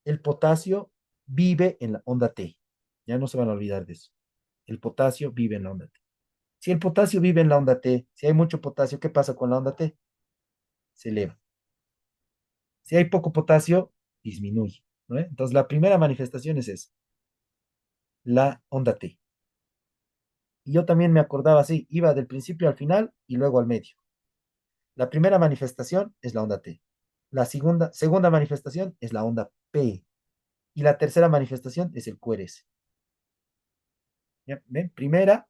Speaker 1: el potasio vive en la onda T. Ya no se van a olvidar de eso. El potasio vive en la onda T. Si el potasio vive en la onda T, si hay mucho potasio, ¿qué pasa con la onda T? Se eleva. Si hay poco potasio, disminuye, ¿no? Entonces, la primera manifestación es esa, la onda T. Y yo también me acordaba así, iba del principio al final y luego al medio. La primera manifestación es la onda T. La segunda manifestación es la onda P. Y la tercera manifestación es el QRS. ¿Ya? ¿Ven? Primera,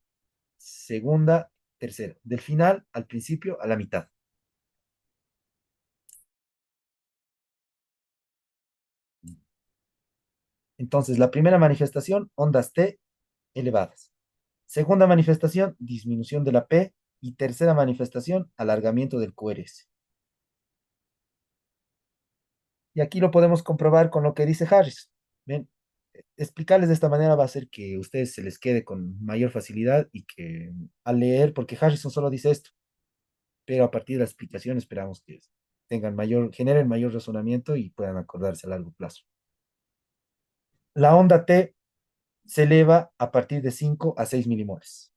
Speaker 1: segunda, tercera. Del final al principio a la mitad. Entonces, la primera manifestación, ondas T elevadas. Segunda manifestación, disminución de la P. Y tercera manifestación, alargamiento del QRS. Y aquí lo podemos comprobar con lo que dice Harris. ¿Ven? Explicarles de esta manera va a hacer que a ustedes se les quede con mayor facilidad y que al leer, porque Harrison solo dice esto, pero a partir de la explicación esperamos que generen mayor razonamiento y puedan acordarse a largo plazo. La onda T se eleva a partir de 5 a 6 milimoles.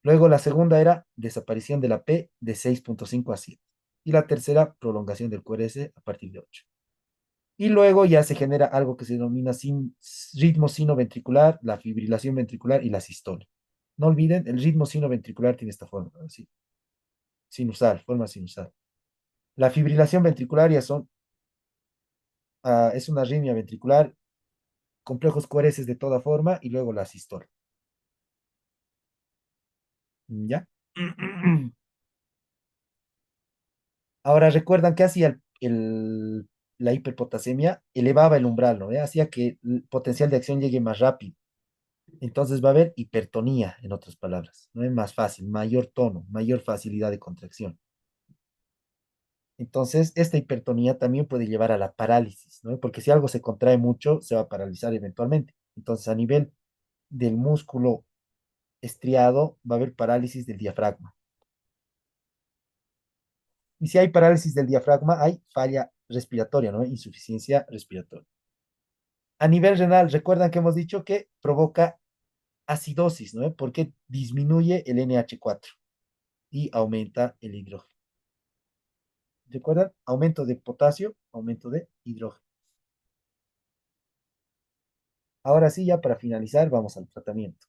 Speaker 1: Luego la segunda era desaparición de la P de 6,5 a 7. Y la tercera, prolongación del QRS a partir de 8. Y luego ya se genera algo que se denomina ritmo sinoventricular, la fibrilación ventricular y la sistolia. No olviden, el ritmo sinoventricular tiene esta forma, así, sinusal, forma sinusal. La fibrilación ventricular ya es una arritmia ventricular, complejos QRS de toda forma y luego la sistolia. ¿Ya? Ahora recuerdan que hacía la hiperpotasemia, elevaba el umbral, ¿no? Hacía que el potencial de acción llegue más rápido. Entonces va a haber hipertonía, en otras palabras, ¿no? Es más fácil, mayor tono, mayor facilidad de contracción. Entonces, esta hipertonía también puede llevar a la parálisis, ¿no? Porque si algo se contrae mucho, se va a paralizar eventualmente. Entonces, a nivel del músculo estriado, va a haber parálisis del diafragma. Y si hay parálisis del diafragma, hay falla respiratoria, ¿no? Insuficiencia respiratoria. A nivel renal, recuerdan que hemos dicho que provoca acidosis, ¿no? Porque disminuye el NH4 y aumenta el hidrógeno. ¿Recuerdan? Aumento de potasio, aumento de hidrógeno. Ahora sí, ya para finalizar, vamos al tratamiento.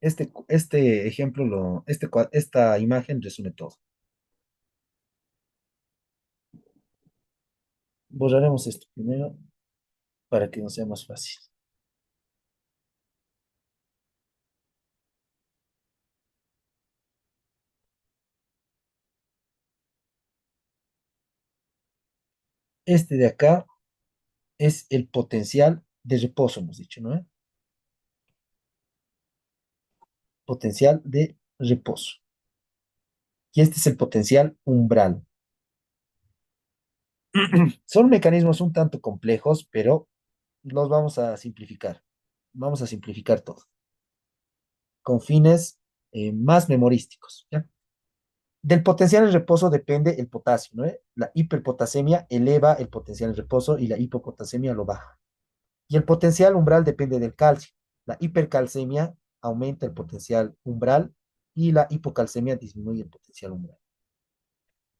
Speaker 1: Este ejemplo, esta imagen resume todo. Borraremos esto primero para que nos sea más fácil. Este de acá es el potencial de reposo, hemos dicho, ¿no? Potencial de reposo. Y este es el potencial umbral. Son mecanismos un tanto complejos, pero los vamos a simplificar. Vamos a simplificar todo con fines más memorísticos, ¿ya? Del potencial en reposo depende el potasio, ¿no? La hiperpotasemia eleva el potencial en reposo y la hipopotasemia lo baja. Y el potencial umbral depende del calcio. La hipercalcemia aumenta el potencial umbral y la hipocalcemia disminuye el potencial umbral.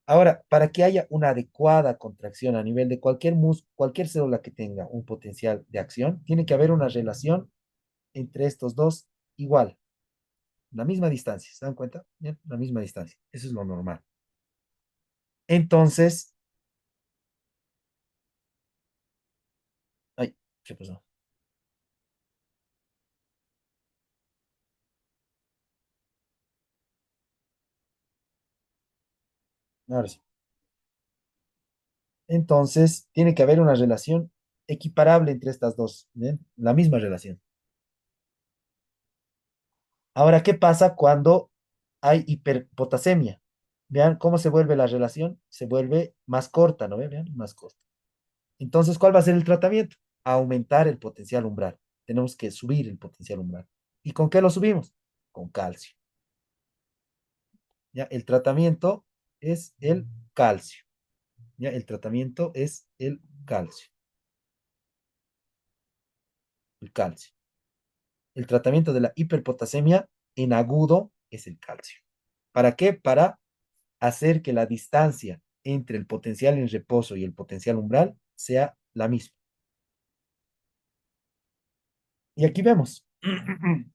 Speaker 1: Ahora, para que haya una adecuada contracción a nivel de cualquier célula que tenga un potencial de acción, tiene que haber una relación entre estos dos igual, la misma distancia, ¿se dan cuenta? Bien, la misma distancia, eso es lo normal. Entonces, ¿Qué pasó? Ahora sí. Entonces, tiene que haber una relación equiparable entre estas dos, ¿bien? La misma relación. Ahora, ¿qué pasa cuando hay hiperpotasemia? Vean cómo se vuelve la relación, se vuelve más corta, ¿no? Vean, más corta. Entonces, ¿cuál va a ser el tratamiento? Aumentar el potencial umbral. Tenemos que subir el potencial umbral. ¿Y con qué lo subimos? Con calcio. ¿Ya? El tratamiento es el calcio. ¿Ya? El tratamiento es el calcio. El calcio. El tratamiento de la hiperpotasemia en agudo es el calcio. ¿Para qué? Para hacer que la distancia entre el potencial en reposo y el potencial umbral sea la misma. Y aquí vemos,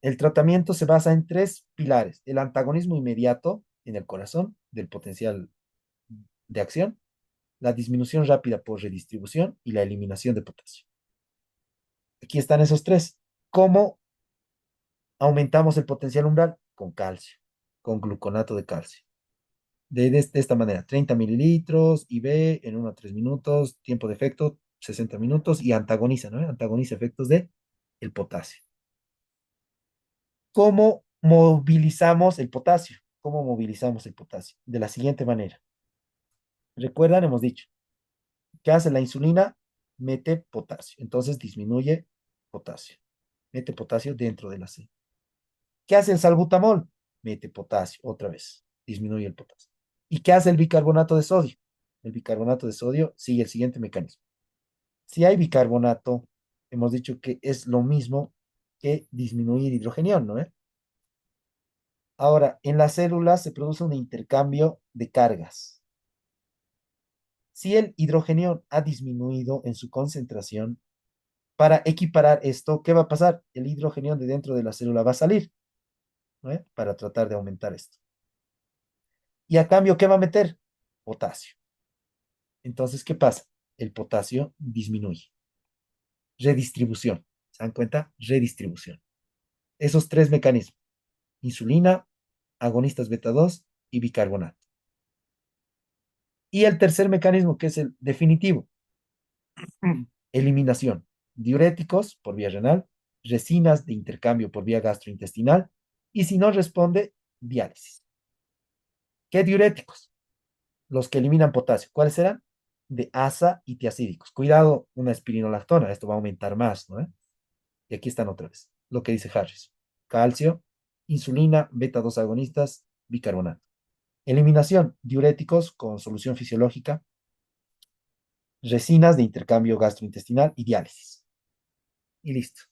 Speaker 1: el tratamiento se basa en tres pilares: el antagonismo inmediato en el corazón del potencial de acción, la disminución rápida por redistribución y la eliminación de potasio. Aquí están esos tres. ¿Cómo aumentamos el potencial umbral? Con calcio, con gluconato de calcio. De esta manera: 30 mililitros, IV en 1 a 3 minutos, tiempo de efecto 60 minutos y antagoniza, ¿no? Antagoniza efectos de el potasio. ¿Cómo movilizamos el potasio? ¿Cómo movilizamos el potasio? De la siguiente manera. Recuerdan, hemos dicho, ¿qué hace la insulina? Mete potasio, entonces disminuye potasio. Mete potasio dentro de la célula. ¿Qué hace el salbutamol? Mete potasio otra vez, disminuye el potasio. ¿Y qué hace el bicarbonato de sodio? El bicarbonato de sodio sigue el siguiente mecanismo. Si hay bicarbonato, hemos dicho que es lo mismo que disminuir hidrogenión, ¿no? Ahora, en las células se produce un intercambio de cargas. Si el hidrogenión ha disminuido en su concentración, para equiparar esto, ¿qué va a pasar? El hidrogenión de dentro de la célula va a salir, ¿no? Para tratar de aumentar esto. Y a cambio, ¿qué va a meter? Potasio. Entonces, ¿qué pasa? El potasio disminuye. Redistribución. ¿Se dan cuenta? Redistribución. Esos tres mecanismos: insulina, agonistas beta 2 y bicarbonato. Y el tercer mecanismo, que es el definitivo: eliminación. Diuréticos por vía renal, resinas de intercambio por vía gastrointestinal y si no responde, diálisis. ¿Qué diuréticos? Los que eliminan potasio. ¿Cuáles serán? De asa y tiacídicos. Cuidado, una espironolactona, esto va a aumentar más, ¿no? Y aquí están otra vez, lo que dice Harris: calcio, insulina, beta 2 agonistas, bicarbonato. Eliminación: diuréticos con solución fisiológica, resinas de intercambio gastrointestinal y diálisis. Y listo.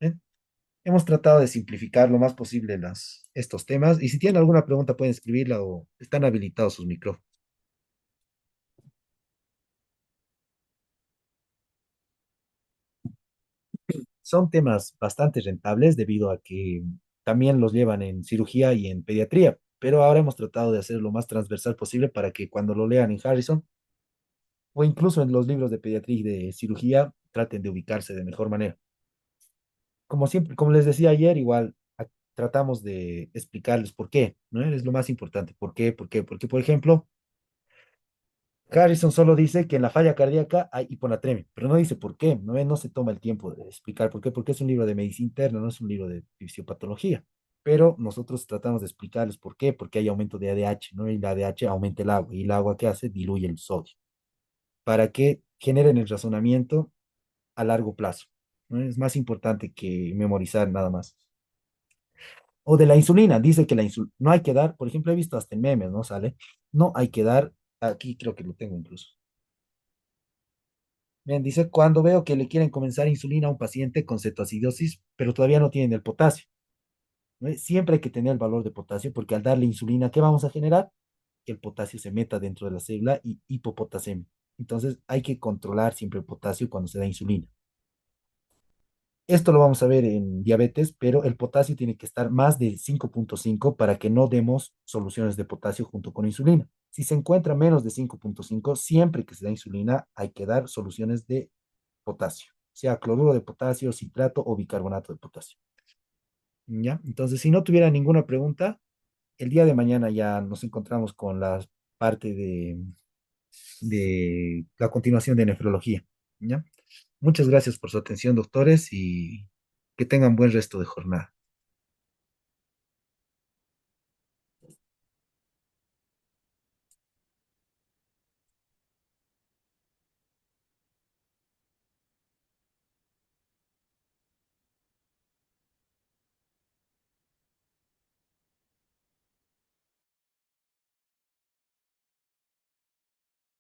Speaker 1: ¿Ven? Hemos tratado de simplificar lo más posible estos temas y si tienen alguna pregunta pueden escribirla o están habilitados sus micrófonos. Son temas bastante rentables debido a que también los llevan en cirugía y en pediatría, pero ahora hemos tratado de hacer lo más transversal posible para que cuando lo lean en Harrison o incluso en los libros de pediatría y de cirugía traten de ubicarse de mejor manera. Como siempre, como les decía ayer, igual tratamos de explicarles por qué, ¿no? Es lo más importante. ¿Por qué? ¿Por qué? Porque, por ejemplo, Harrison solo dice que en la falla cardíaca hay hiponatremia, pero no dice por qué, ¿no? No se toma el tiempo de explicar por qué, porque es un libro de medicina interna, no es un libro de fisiopatología. Pero nosotros tratamos de explicarles por qué hay aumento de ADH, ¿no? Y el ADH aumenta el agua, y el agua, ¿qué hace? Diluye el sodio, para que generen el razonamiento a largo plazo, ¿no? Es más importante que memorizar nada más. O de la insulina, dice que la insulina, no hay que dar, por ejemplo, he visto hasta en memes, ¿no? Sale, no hay que dar, aquí creo que lo tengo incluso. Bien, dice, cuando veo que le quieren comenzar insulina a un paciente con cetoacidosis, pero todavía no tienen el potasio, ¿no? Siempre hay que tener el valor de potasio, porque al darle insulina, ¿qué vamos a generar? Que el potasio se meta dentro de la célula y hipopotasemia. Entonces, hay que controlar siempre el potasio cuando se da insulina. Esto lo vamos a ver en diabetes, pero el potasio tiene que estar más de 5,5 para que no demos soluciones de potasio junto con insulina. Si se encuentra menos de 5,5, siempre que se da insulina hay que dar soluciones de potasio, sea cloruro de potasio, citrato o bicarbonato de potasio. ¿Ya? Entonces, si no tuviera ninguna pregunta, el día de mañana ya nos encontramos con la parte de la continuación de nefrología. ¿Ya? Muchas gracias por su atención, doctores, y que tengan buen resto de jornada.